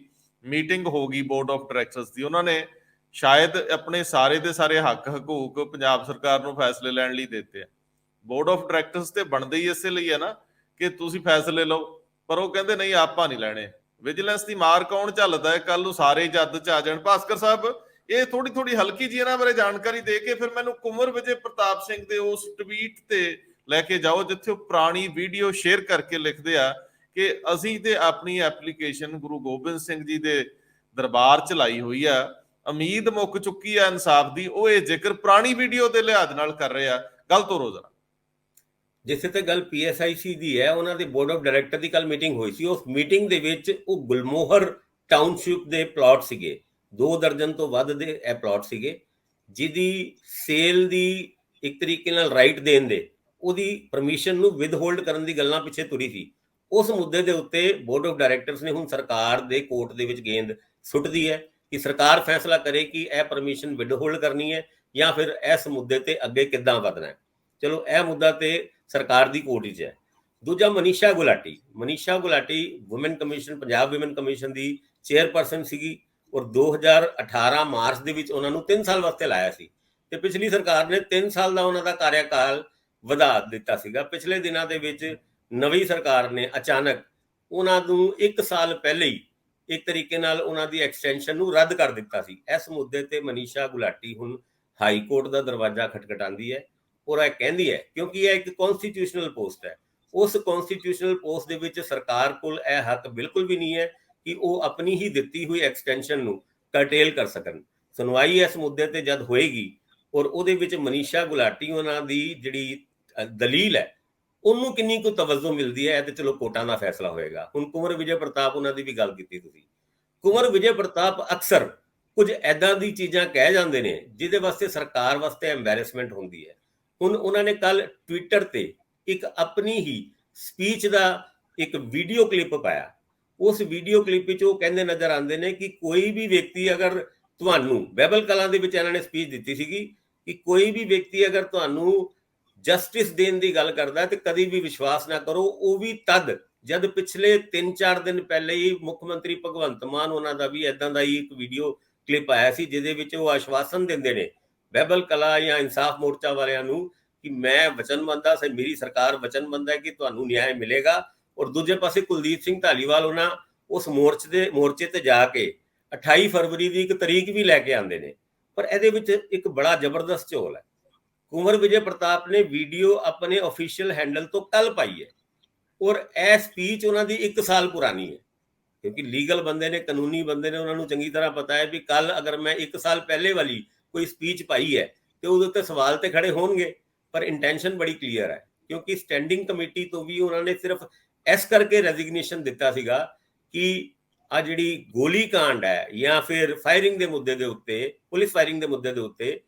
ਮੀਟਿੰਗ ਹੋ ਗਈ ਬੋਰਡ ਆਫ ਡਾਇਰੈਕਟਰਸ ਦੀ। ਉਹਨਾਂ ਨੇ ਸ਼ਾਇਦ ਆਪਣੇ ਸਾਰੇ ਦੇ ਸਾਰੇ ਹੱਕ ਹਕੂਕ ਪੰਜਾਬ ਸਰਕਾਰ ਨੂੰ ਫੈਸਲੇ ਲੈਣ ਲਈ ਦਿੱਤੇ ਆ। ਬੋਰਡ ਆਫ ਡਾਇਰੈਕਟਰਸ ਤੇ ਬਣਦੇ ਹੀ ਇਸੇ ਲਈ ਹੈ ਨਾ ਕਿ ਤੁਸੀਂ ਫੈਸਲੇ ਲਓ, ਪਰ ਉਹ ਕਹਿੰਦੇ ਨਹੀਂ ਆਪਾਂ ਨਹੀਂ ਲੈਣੇ। ਵਿਜੀਲੈਂਸ ਦੀ ਮਾਰ ਕੌਣ ਝੱਲਦਾ ਹੈ? ਕੱਲ ਨੂੰ ਸਾਰੇ ਜੱਦ 'ਚ ਆ ਜਾਣ। ਭਾਸਕਰ ਸਾਹਿਬ, ਇਹ ਥੋੜੀ ਹਲਕੀ ਜੀ ਇਹਨਾਂ ਬਾਰੇ ਜਾਣਕਾਰੀ ਦੇ ਕੇ ਫਿਰ ਮੈਨੂੰ ਕੁੰਵਰ ਵਿਜੇ ਪ੍ਰਤਾਪ ਸਿੰਘ ਦੇ ਉਸ ਟਵੀਟ ਤੇ ਲੈ ਕੇ ਜਾਓ ਜਿੱਥੇ ਉਹ ਪੁਰਾਣੀ ਵੀਡੀਓ ਸ਼ੇਅਰ ਕਰਕੇ ਲਿਖਦੇ ਆ ਕਿ ਅਸੀਂ ਤੇ ਆਪਣੀ ਐਪਲੀਕੇਸ਼ਨ ਗੁਰੂ ਗੋਬਿੰਦ ਸਿੰਘ ਜੀ ਦੇ ਦਰਬਾਰ 'ਚ ਲਾਈ ਹੋਈ ਆ, ਉਮੀਦ ਮੁੱਕ ਚੁੱਕੀ ਆ ਇਨਸਾਫ ਦੀ। ਉਹ ਇਹ ਜ਼ਿਕਰ ਪੁਰਾਣੀ ਵੀਡੀਓ ਦੇ ਲਿਹਾਜ਼ ਨਾਲ ਕਰ ਰਹੇ ਆ। ਗੱਲ ਤੋਰੋ ਜ਼ਰਾ। ਜਿੱਥੇ ਤੇ ਗੱਲ PSIC ਦੀ ਹੈ, ਉਹਨਾਂ ਦੇ ਬੋਰਡ ਆਫ ਡਾਇਰੈਕਟਰ ਦੀ ਕੱਲ ਮੀਟਿੰਗ ਹੋਈ ਸੀ। ਉਸ ਮੀਟਿੰਗ ਦੇ ਵਿੱਚ ਉਹ ਗੁਲਮੋਹਰ ਟਾਊਨਸ਼ਿਪ ਦੇ ਪਲਾਟ ਸੀਗੇ, 2 ਦਰਜਨ ਤੋਂ ਵੱਧ ਦੇ ਇਹ ਪਲਾਟ ਸੀਗੇ, ਜਿਹਦੀ ਸੇਲ ਦੀ ਇੱਕ ਤਰੀਕੇ ਨਾਲ ਰਾਈਟ ਦੇਣ ਦੇ ਉਹਦੀ ਪਰਮਿਸ਼ਨ ਨੂੰ ਵਿਦਹੋਲਡ ਕਰਨ ਦੀ ਗੱਲਾਂ ਪਿੱਛੇ ਤੁਰੀ ਸੀ। ਉਸ ਮੁੱਦੇ ਦੇ ਉੱਤੇ ਬੋਰਡ ਆਫ ਡਾਇਰੈਕਟਰਸ ਨੇ ਹੁਣ ਸਰਕਾਰ ਦੇ ਕੋਰਟ ਦੇ ਵਿੱਚ ਗੇਂਦ ਸੁੱਟਦੀ ਹੈ ਕਿ ਸਰਕਾਰ ਫੈਸਲਾ ਕਰੇ ਕਿ ਇਹ ਪਰਮਿਸ਼ਨ ਵਿਦਹੋਲਡ ਕਰਨੀ ਹੈ ਜਾਂ ਫਿਰ ਇਸ ਮੁੱਦੇ ਤੇ ਅੱਗੇ ਕਿੱਦਾਂ ਵਧਣਾ ਹੈ। ਚਲੋ, ਇਹ ਮੁੱਦਾ ਤੇ ਸਰਕਾਰ ਦੀ ਕੋਰਟ ਵਿੱਚ ਹੈ। ਦੂਜਾ, Manisha Gulati woman commission, Punjab woman commission ਦੀ ਚੇਅਰਪਰਸਨ ਸੀਗੀ ਔਰ 2018 ਮਾਰਚ ਦੇ ਵਿੱਚ ਉਹਨਾਂ ਨੂੰ 3 ਸਾਲ ਵਾਸਤੇ ਲਾਇਆ ਸੀ, ਤੇ ਪਿਛਲੀ ਸਰਕਾਰ ਨੇ 3 ਸਾਲ ਦਾ ਉਹਨਾਂ ਦਾ ਕਾਰਿਆਕਾਲ ਵਧਾ ਦਿੱਤਾ ਸੀਗਾ। ਪਿਛਲੇ ਦਿਨਾਂ ਦੇ ਵਿੱਚ ਨਵੀਂ ਸਰਕਾਰ ਨੇ ਅਚਾਨਕ ਉਹਨਾਂ ਨੂੰ 1 ਸਾਲ ਪਹਿਲੇ ਹੀ ਇੱਕ ਤਰੀਕੇ ਨਾਲ ਉਹਨਾਂ ਦੀ ਐਕਸਟੈਂਸ਼ਨ ਨੂੰ ਰੱਦ ਕਰ ਦਿੱਤਾ ਸੀ। ਇਸ ਮੁੱਦੇ ਤੇ ਮਨੀਸ਼ਾ ਗੁਲਾਟੀ ਹੁਣ ਹਾਈ ਕੋਰਟ ਦਾ ਦਰਵਾਜ਼ਾ ਖਟਖਟਾਉਂਦੀ ਹੈ ਔਰ ਇਹ ਕਹਿੰਦੀ ਹੈ, ਕਿਉਂਕਿ ਇਹ ਇੱਕ ਕਨਸਟੀਟਿਊਸ਼ਨਲ ਪੋਸਟ ਹੈ, ਉਸ ਕਨਸਟੀਟਿਊਸ਼ਨਲ ਪੋਸਟ ਦੇ ਵਿੱਚ ਸਰਕਾਰ ਕੋਲ ਇਹ ਹੱਕ ਬਿਲਕੁਲ ਵੀ ਨਹੀਂ ਹੈ ਕਿ ਉਹ ਆਪਣੀ ਹੀ ਦਿੱਤੀ ਹੋਈ ਐਕਸਟੈਂਸ਼ਨ ਨੂੰ ਕਰਟੇਲ ਕਰ ਸਕਣ। ਸੁਣਵਾਈ ਇਸ ਮੁੱਦੇ ਤੇ ਜਦ ਹੋਏਗੀ ਔਰ ਉਹਦੇ ਵਿੱਚ ਮਨੀਸ਼ਾ ਗੁਲਾਟੀ ਉਹਨਾਂ ਦੀ ਜਿਹੜੀ ਦਲੀਲ ਹੈ ਉਹਨੂੰ ਕਿੰਨੀ ਕੁ ਤਵੱਜੋ ਮਿਲਦੀ ਹੈ, ਇਹ ਤੇ ਚਲੋ ਕੋਰਟਾਂ ਦਾ ਫੈਸਲਾ ਹੋਏਗਾ। ਹੁਣ ਕੁੰਵਰ ਵਿਜੇ ਪ੍ਰਤਾਪ ਉਹਨਾਂ ਦੀ ਵੀ ਗੱਲ ਕੀਤੀ ਤੁਸੀਂ। ਕੁੰਵਰ ਵਿਜੇ ਪ੍ਰਤਾਪ ਅਕਸਰ ਕੁਝ ਐਦਾਂ ਦੀ ਚੀਜ਼ਾਂ ਕਹਿ ਜਾਂਦੇ ਨੇ ਜਿਹਦੇ ਵਾਸਤੇ ਸਰਕਾਰ ਵਾਸਤੇ ਐਮਬੈਰੈਸਮੈਂਟ ਹੁੰਦੀ ਹੈ। ਹੁਣ ਉਹਨਾਂ ਨੇ ਕੱਲ ਟਵਿੱਟਰ ਤੇ ਇੱਕ ਆਪਣੀ ਹੀ ਸਪੀਚ ਦਾ ਇੱਕ ਵੀਡੀਓ ਕਲਿੱਪ ਪਾਇਆ। ਉਸ ਵੀਡੀਓ ਕਲਿੱਪ ਵਿੱਚ ਉਹ ਕਹਿੰਦੇ ਨਜ਼ਰ ਆਉਂਦੇ ਨੇ ਕਿ ਕੋਈ ਵੀ ਵਿਅਕਤੀ ਅਗਰ ਤੁਹਾਨੂੰ, ਬਹਿਬਲ ਕਲਾਂ ਦੇ ਵਿੱਚ ਇਹਨਾਂ ਨੇ ਸਪੀਚ ਦਿੱਤੀ ਸੀਗੀ ਕਿ ਕੋਈ ਵੀ ਵਿਅਕਤੀ ਅਗਰ ਤੁਹਾਨੂੰ ਜਸਟਿਸ ਦੇਣ ਦੀ ਗੱਲ ਕਰਦਾ ਤੇ ਕਦੀ ਵੀ ਵਿਸ਼ਵਾਸ ਨਾ ਕਰੋ, ਉਹ ਵੀ ਤਦ ਜਦ ਪਿਛਲੇ 3-4 ਦਿਨ ਪਹਿਲੇ ਹੀ ਮੁੱਖ ਮੰਤਰੀ ਭਗਵੰਤ ਮਾਨ ਉਹਨਾਂ ਦਾ ਵੀ ਇਦਾਂ ਦਾ ਹੀ ਇੱਕ ਵੀਡੀਓ ਕਲਿੱਪ ਆਇਆ ਸੀ ਜਿਹਦੇ ਵਿੱਚ ਉਹ ਆਸ਼ਵਾਸਨ ਦਿੰਦੇ ਨੇ ਬਹਿਬਲ ਕਲਾਂ ਜਾਂ ਇਨਸਾਫ ਮੋਰਚਾ ਵਾਲਿਆਂ ਨੂੰ ਕਿ ਮੈਂ ਵਚਨਬੱਧ ਹਾਂ, ਮੇਰੀ ਸਰਕਾਰ ਵਚਨਬੱਧ ਹੈ ਕਿ ਤੁਹਾਨੂੰ ਨਿਆਂ ਮਿਲੇਗਾ। ਔਰ ਦੂਜੇ ਪਾਸੇ ਕੁਲਦੀਪ ਸਿੰਘ ਧਾਲੀਵਾਲ ਉਹਨਾਂ ਉਸ ਮੋਰਚੇ ਤੇ ਜਾ ਕੇ 28 ਫਰਵਰੀ ਦੀ ਇੱਕ ਤਰੀਕ ਵੀ ਲੈ ਕੇ ਆਉਂਦੇ ਨੇ। ਪਰ ਇਹਦੇ ਵਿੱਚ ਇੱਕ ਬੜਾ ਜ਼ਬਰਦਸਤ ਝੋਲ ਹੈ। ਕੁੰਵਰ ਵਿਜੇ ਪ੍ਰਤਾਪ ਨੇ ਵੀਡੀਓ ਆਪਣੇ ਅਫੀਸ਼ੀਅਲ ਹੈਂਡਲ ਤੋਂ ਕੱਲ ਪਾਈ ਹੈ ਔਰ ਇਹ ਸਪੀਚ ਉਹਨਾਂ ਦੀ 1 ਸਾਲ ਪੁਰਾਣੀ ਹੈ, ਕਿਉਂਕਿ ਲੀਗਲ ਬੰਦੇ ਨੇ, ਕਾਨੂੰਨੀ ਬੰਦੇ ਨੇ, ਉਹਨਾਂ ਨੂੰ ਚੰਗੀ ਤਰ੍ਹਾਂ ਪਤਾ ਹੈ ਵੀ ਕੱਲ ਅਗਰ ਮੈਂ 1 ਸਾਲ ਪਹਿਲੇ ਵਾਲੀ ਕੋਈ ਸਪੀਚ ਪਾਈ ਹੈ ਤੇ ਉਹਦੇ ਉੱਤੇ ਸਵਾਲ ਤੇ ਖੜੇ ਹੋਣਗੇ। ਪਰ ਇੰਟੈਂਸ਼ਨ ਬੜੀ ਕਲੀਅਰ ਹੈ, ਕਿਉਂਕਿ ਸਟੈਂਡਿੰਗ ਕਮੇਟੀ ਤੋਂ ਵੀ ਉਹਨਾਂ ਨੇ ਸਿਰਫ ਇਸ ਕਰਕੇ ਰੈਜ਼ਿਗਨੇਸ਼ਨ ਦਿੱਤਾ ਸੀਗਾ ਕਿ ਆ ਜਿਹੜੀ ਗੋਲੀ ਕਾਂਡ ਹੈ ਜਾਂ ਫਿਰ ਫਾਇਰਿੰਗ ਦੇ ਮੁੱਦੇ ਦੇ ਉੱਤੇ, ਪੁਲਿਸ ਫਾਇਰਿੰਗ ਦੇ ਮੁੱਦੇ ਦੇ ਉੱਤੇ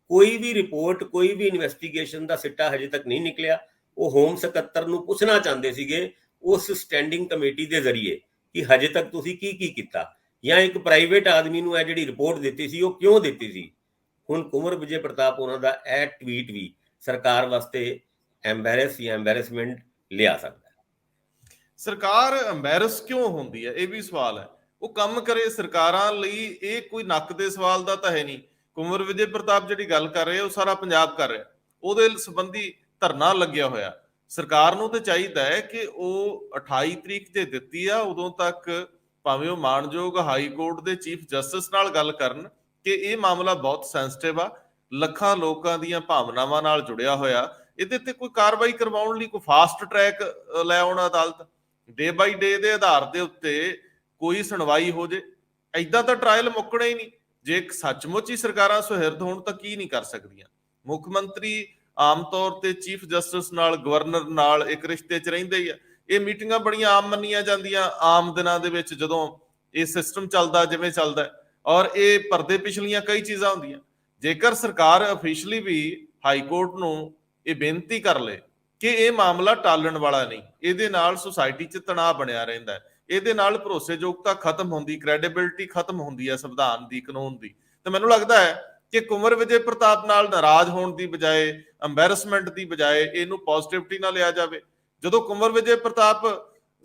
ਕੋਈ ਵੀ ਰਿਪੋਰਟ, ਕੋਈ ਵੀ ਇਨਵੈਸਟੀਗੇਸ਼ਨ ਦਾ ਸਿੱਟਾ ਹਜੇ ਤੱਕ ਨਹੀਂ ਨਿਕਲਿਆ। ਉਹ ਹੋਮ ਸਕੱਤਰ ਨੂੰ ਪੁੱਛਣਾ ਚਾਹੁੰਦੇ ਸੀਗੇ ਉਸ ਸਟੈਂਡਿੰਗ ਕਮੇਟੀ ਦੇ ਜ਼ਰੀਏ ਕਿ ਹਜੇ ਤੱਕ ਤੁਸੀਂ ਕੀ ਕੀਤਾ, ਜਾਂ ਇੱਕ ਪ੍ਰਾਈਵੇਟ ਆਦਮੀ ਨੂੰ ਇਹ ਜਿਹੜੀ ਰਿਪੋਰਟ ਦਿੱਤੀ ਸੀ ਉਹ ਕਿਉਂ ਦਿੱਤੀ ਸੀ। ਹੁਣ ਕੁੰਵਰ ਵਿਜੇ ਪ੍ਰਤਾਪ ਉਹਨਾਂ ਦਾ ਇਹ ਟਵੀਟ ਵੀ ਸਰਕਾਰ ਵਾਸਤੇ ਐਮਬੈਰੈਸਮੈਂਟ ਲਿਆ ਸਕਦਾ ਹੈ। ਸਰਕਾਰ ਐਮਬੈਰਸ ਕਿਉਂ ਹੁੰਦੀ ਹੈ, ਇਹ ਵੀ ਸਵਾਲ ਹੈ। ਉਹ ਕੰਮ ਕਰੇ ਸਰਕਾਰਾਂ ਲਈ, ਇਹ ਕੋਈ ਨੱਕ ਦੇ ਸਵਾਲ ਦਾ ਤਾਂ ਹੈ ਨਹੀਂ। ਕੁੰਵਰ ਵਿਜੇ ਪ੍ਰਤਾਪ ਜਿਹੜੀ ਗੱਲ ਕਰ ਰਹੇ ਉਹ ਸਾਰਾ ਪੰਜਾਬ ਕਰ ਰਿਹਾ, ਉਹਦੇ ਸੰਬੰਧੀ ਧਰਨਾ ਲੱਗਿਆ ਹੋਇਆ। ਸਰਕਾਰ ਨੂੰ ਤੇ ਚਾਹੀਦਾ ਹੈ ਕਿ ਉਹ 28 ਤਰੀਕ ਜੇ ਦਿੱਤੀ ਆ ਉਦੋਂ ਤੱਕ ਭਾਵੇਂ ਉਹ ਮਾਣਯੋਗ ਹਾਈ ਕੋਰਟ ਦੇ ਚੀਫ ਜਸਟਿਸ ਨਾਲ ਗੱਲ ਕਰਨ ਕਿ ਇਹ ਮਾਮਲਾ ਬਹੁਤ ਸੈਂਸਿਟਿਵ ਆ, ਲੱਖਾਂ ਲੋਕਾਂ ਦੀਆਂ ਭਾਵਨਾਵਾਂ ਨਾਲ ਜੁੜਿਆ ਹੋਇਆ, ਇਹਦੇ ਤੇ ਕੋਈ ਕਾਰਵਾਈ ਕਰਵਾਉਣ ਲਈ ਕੋਈ ਫਾਸਟ ਟਰੈਕ ਲੈ ਆਉਣਾ ਅਦਾਲਤ, ਡੇ ਬਾਈ ਡੇ ਦੇ ਆਧਾਰ ਦੇ ਉੱਤੇ ਕੋਈ ਸੁਣਵਾਈ ਹੋ ਜੇ। ਐਦਾਂ ਤਾਂ ਟਰਾਇਲ ਮੁੱਕਣਾ ਹੀ ਨਹੀਂ। ਜੇ ਸੱਚਮੁੱਚ ਹੀ ਸਰਕਾਰਾਂ ਸੁਹਿਰਦ ਹੋਣ ਤਾਂ ਕੀ ਨਹੀਂ ਕਰ ਸਕਦੀਆਂ। ਮੁੱਖ ਮੰਤਰੀ ਆਮ ਤੌਰ ਤੇ ਚੀਫ ਜਸਟਿਸ ਨਾਲ, ਗਵਰਨਰ ਨਾਲ ਇੱਕ ਰਿਸ਼ਤੇ 'ਚ ਰਹਿੰਦੇ ਹੀ ਆ। ਇਹ ਮੀਟਿੰਗਾਂ ਬੜੀਆਂ ਆਮ ਮੰਨੀਆਂ ਜਾਂਦੀਆਂ ਆਮ ਦਿਨਾਂ ਦੇ ਵਿੱਚ ਜਦੋਂ ਇਹ ਸਿਸਟਮ ਚੱਲਦਾ ਜਿਵੇਂ ਚੱਲਦਾ, ਔਰ ਇਹ ਪਰਦੇ ਪਿਛਲੀਆਂ ਕਈ ਚੀਜ਼ਾਂ ਹੁੰਦੀਆਂ। ਜੇਕਰ ਸਰਕਾਰ ਅਫੀਸ਼ੀਅਲੀ ਵੀ ਹਾਈ ਕੋਰਟ ਨੂੰ ਇਹ ਬੇਨਤੀ ਕਰ ਲੇ ਕਿ ਇਹ ਮਾਮਲਾ ਟਾਲਣ ਵਾਲਾ ਨਹੀਂ, ਇਹਦੇ ਨਾਲ ਸੁਸਾਇਟੀ 'ਚ ਤਣਾਅ ਬਣਿਆ ਰਹਿੰਦਾ, ਇਹਦੇ ਨਾਲ ਭਰੋਸੇਯੋਗਤਾ ਖਤਮ ਹੁੰਦੀ, ਕ੍ਰੈਡੀਬਿਲਿਟੀ ਖਤਮ ਹੁੰਦੀ ਹੈ ਸੰਵਿਧਾਨ ਦੀ, ਕਾਨੂੰਨ ਦੀ, ਤਾਂ ਮੈਨੂੰ ਲੱਗਦਾ ਹੈ ਕਿ ਕੁੰਵਰ ਵਿਜੇ ਪ੍ਰਤਾਪ ਨਾਲ ਨਾਰਾਜ਼ ਹੋਣ ਦੀ ਬਜਾਏ, ਐਮਬੈਰਸਮੈਂਟ ਦੀ ਬਜਾਏ ਇਹਨੂੰ ਪੋਜ਼ਿਟਿਵਿਟੀ ਨਾਲ ਲਿਆ ਜਾਵੇ। ਜਦੋਂ ਕੁੰਵਰ ਵਿਜੇ ਪ੍ਰਤਾਪ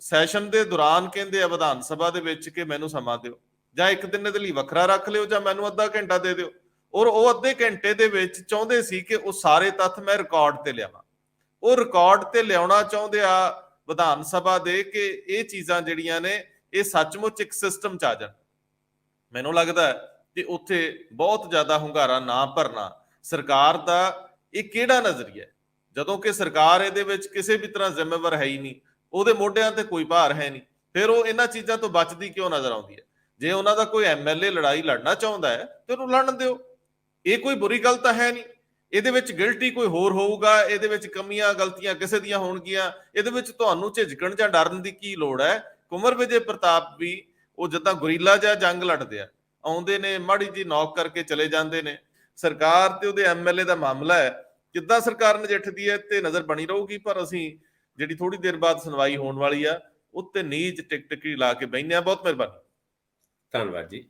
ਸੈਸ਼ਨ ਦੇ ਦੌਰਾਨ ਕਹਿੰਦੇ ਆ ਵਿਧਾਨ ਸਭਾ ਦੇ ਵਿੱਚ ਕਿ ਮੈਨੂੰ ਸਮਾਂ ਦਿਓ, ਜਾਂ ਇੱਕ ਦਿਨ ਦੇ ਲਈ ਵੱਖਰਾ ਰੱਖ ਲਿਓ, ਜਾਂ ਮੈਨੂੰ ਅੱਧਾ ਘੰਟਾ ਦੇ ਦਿਓ, ਔਰ ਉਹ ਅੱਧੇ ਘੰਟੇ ਦੇ ਵਿੱਚ ਚਾਹੁੰਦੇ ਸੀ ਕਿ ਉਹ ਸਾਰੇ ਤੱਥ ਮੈਂ ਰਿਕਾਰਡ ਤੇ ਲਿਆਵਾਂ। ਉਹ ਰਿਕਾਰਡ ਤੇ ਲਿਆਉਣਾ ਚਾਹੁੰਦੇ ਆ ਵਿਧਾਨ ਸਭਾ ਦੇ ਕਿ ਇਹ ਚੀਜ਼ਾਂ ਜਿਹੜੀਆਂ ਨੇ ਇਹ ਸੱਚਮੁੱਚ ਇੱਕ ਸਿਸਟਮ 'ਚ ਆ ਜਾਣ। ਮੈਨੂੰ ਲੱਗਦਾ ਕਿ ਉੱਥੇ ਬਹੁਤ ਜ਼ਿਆਦਾ ਹੁੰਗਾਰਾ ਨਾ ਭਰਨਾ ਸਰਕਾਰ ਦਾ ਇਹ ਕਿਹੜਾ ਨਜ਼ਰੀਆ ਹੈ, ਜਦੋਂ ਕਿ ਸਰਕਾਰ ਇਹਦੇ ਵਿੱਚ ਕਿਸੇ ਵੀ ਤਰ੍ਹਾਂ ਜ਼ਿੰਮੇਵਾਰ ਹੈ ਹੀ ਨਹੀਂ, ਉਹਦੇ ਮੋਢਿਆਂ ਤੇ ਕੋਈ ਭਾਰ ਹੈ ਨਹੀਂ, ਫਿਰ ਉਹ ਇਹਨਾਂ ਚੀਜ਼ਾਂ ਤੋਂ ਬਚਦੀ ਕਿਉਂ ਨਜ਼ਰ ਆਉਂਦੀ ਹੈ। ਜੇ ਉਹਨਾਂ ਦਾ ਕੋਈ ਐਮਐਲਏ ਲੜਾਈ ਲੜਨਾ ਚਾਹੁੰਦਾ ਹੈ ਤੇ ਉਹਨੂੰ ਲੜਨ ਦਿਓ, ਇਹ ਕੋਈ ਬੁਰੀ ਗੱਲ ਤਾਂ ਹੈ ਨਹੀਂ। ਇਹਦੇ ਵਿੱਚ ਗਿਲਟੀ ਕੋਈ ਹੋਰ ਹੋਊਗਾ, ਇਹਦੇ ਵਿੱਚ ਕਮੀਆਂ ਗਲਤੀਆਂ ਕਿਸੇ ਦੀਆਂ ਹੋਣਗੀਆਂ, ਇਹਦੇ ਵਿੱਚ ਤੁਹਾਨੂੰ ਝਿਜਕਣ ਜਾਂ ਡਰਨ ਦੀ ਕੀ ਲੋੜ ਹੈ। ਕੁੰਵਰ ਵਿਜੇ ਪ੍ਰਤਾਪ ਵੀ ਉਹ ਜਿੱਦਾਂ ਗੁਰੀਲਾ ਜਿਹਾ ਜੰਗ ਲੜਦੇ ਆ, ਆਉਂਦੇ ਨੇ ਮਾੜੀ ਜੀ ਨੌਕ ਕਰਕੇ ਚਲੇ ਜਾਂਦੇ ਨੇ। ਸਰਕਾਰ ਤੇ ਉਹਦੇ ਐਮਐਲਏ ਦਾ ਮਾਮਲਾ ਹੈ, ਕਿੱਦਾਂ ਸਰਕਾਰ ਨਜਿੱਠਦੀ ਹੈ ਤੇ ਨਜ਼ਰ ਬਣੀ ਰਹੂਗੀ। ਪਰ ਅਸੀਂ ਜਿਹੜੀ ਥੋੜੀ ਦੇਰ ਬਾਅਦ ਸੁਣਵਾਈ ਹੋਣ ਵਾਲੀ ਆ ਉੱਤੇ ਨੀਜ ਟਿਕ ਟਿਕੀ ਲਾ ਕੇ ਬੈਠੇ ਆ। ਬਹੁਤ ਮਿਹਰਬਾਨੀ। ਧੰਨਵਾਦ ਜੀ।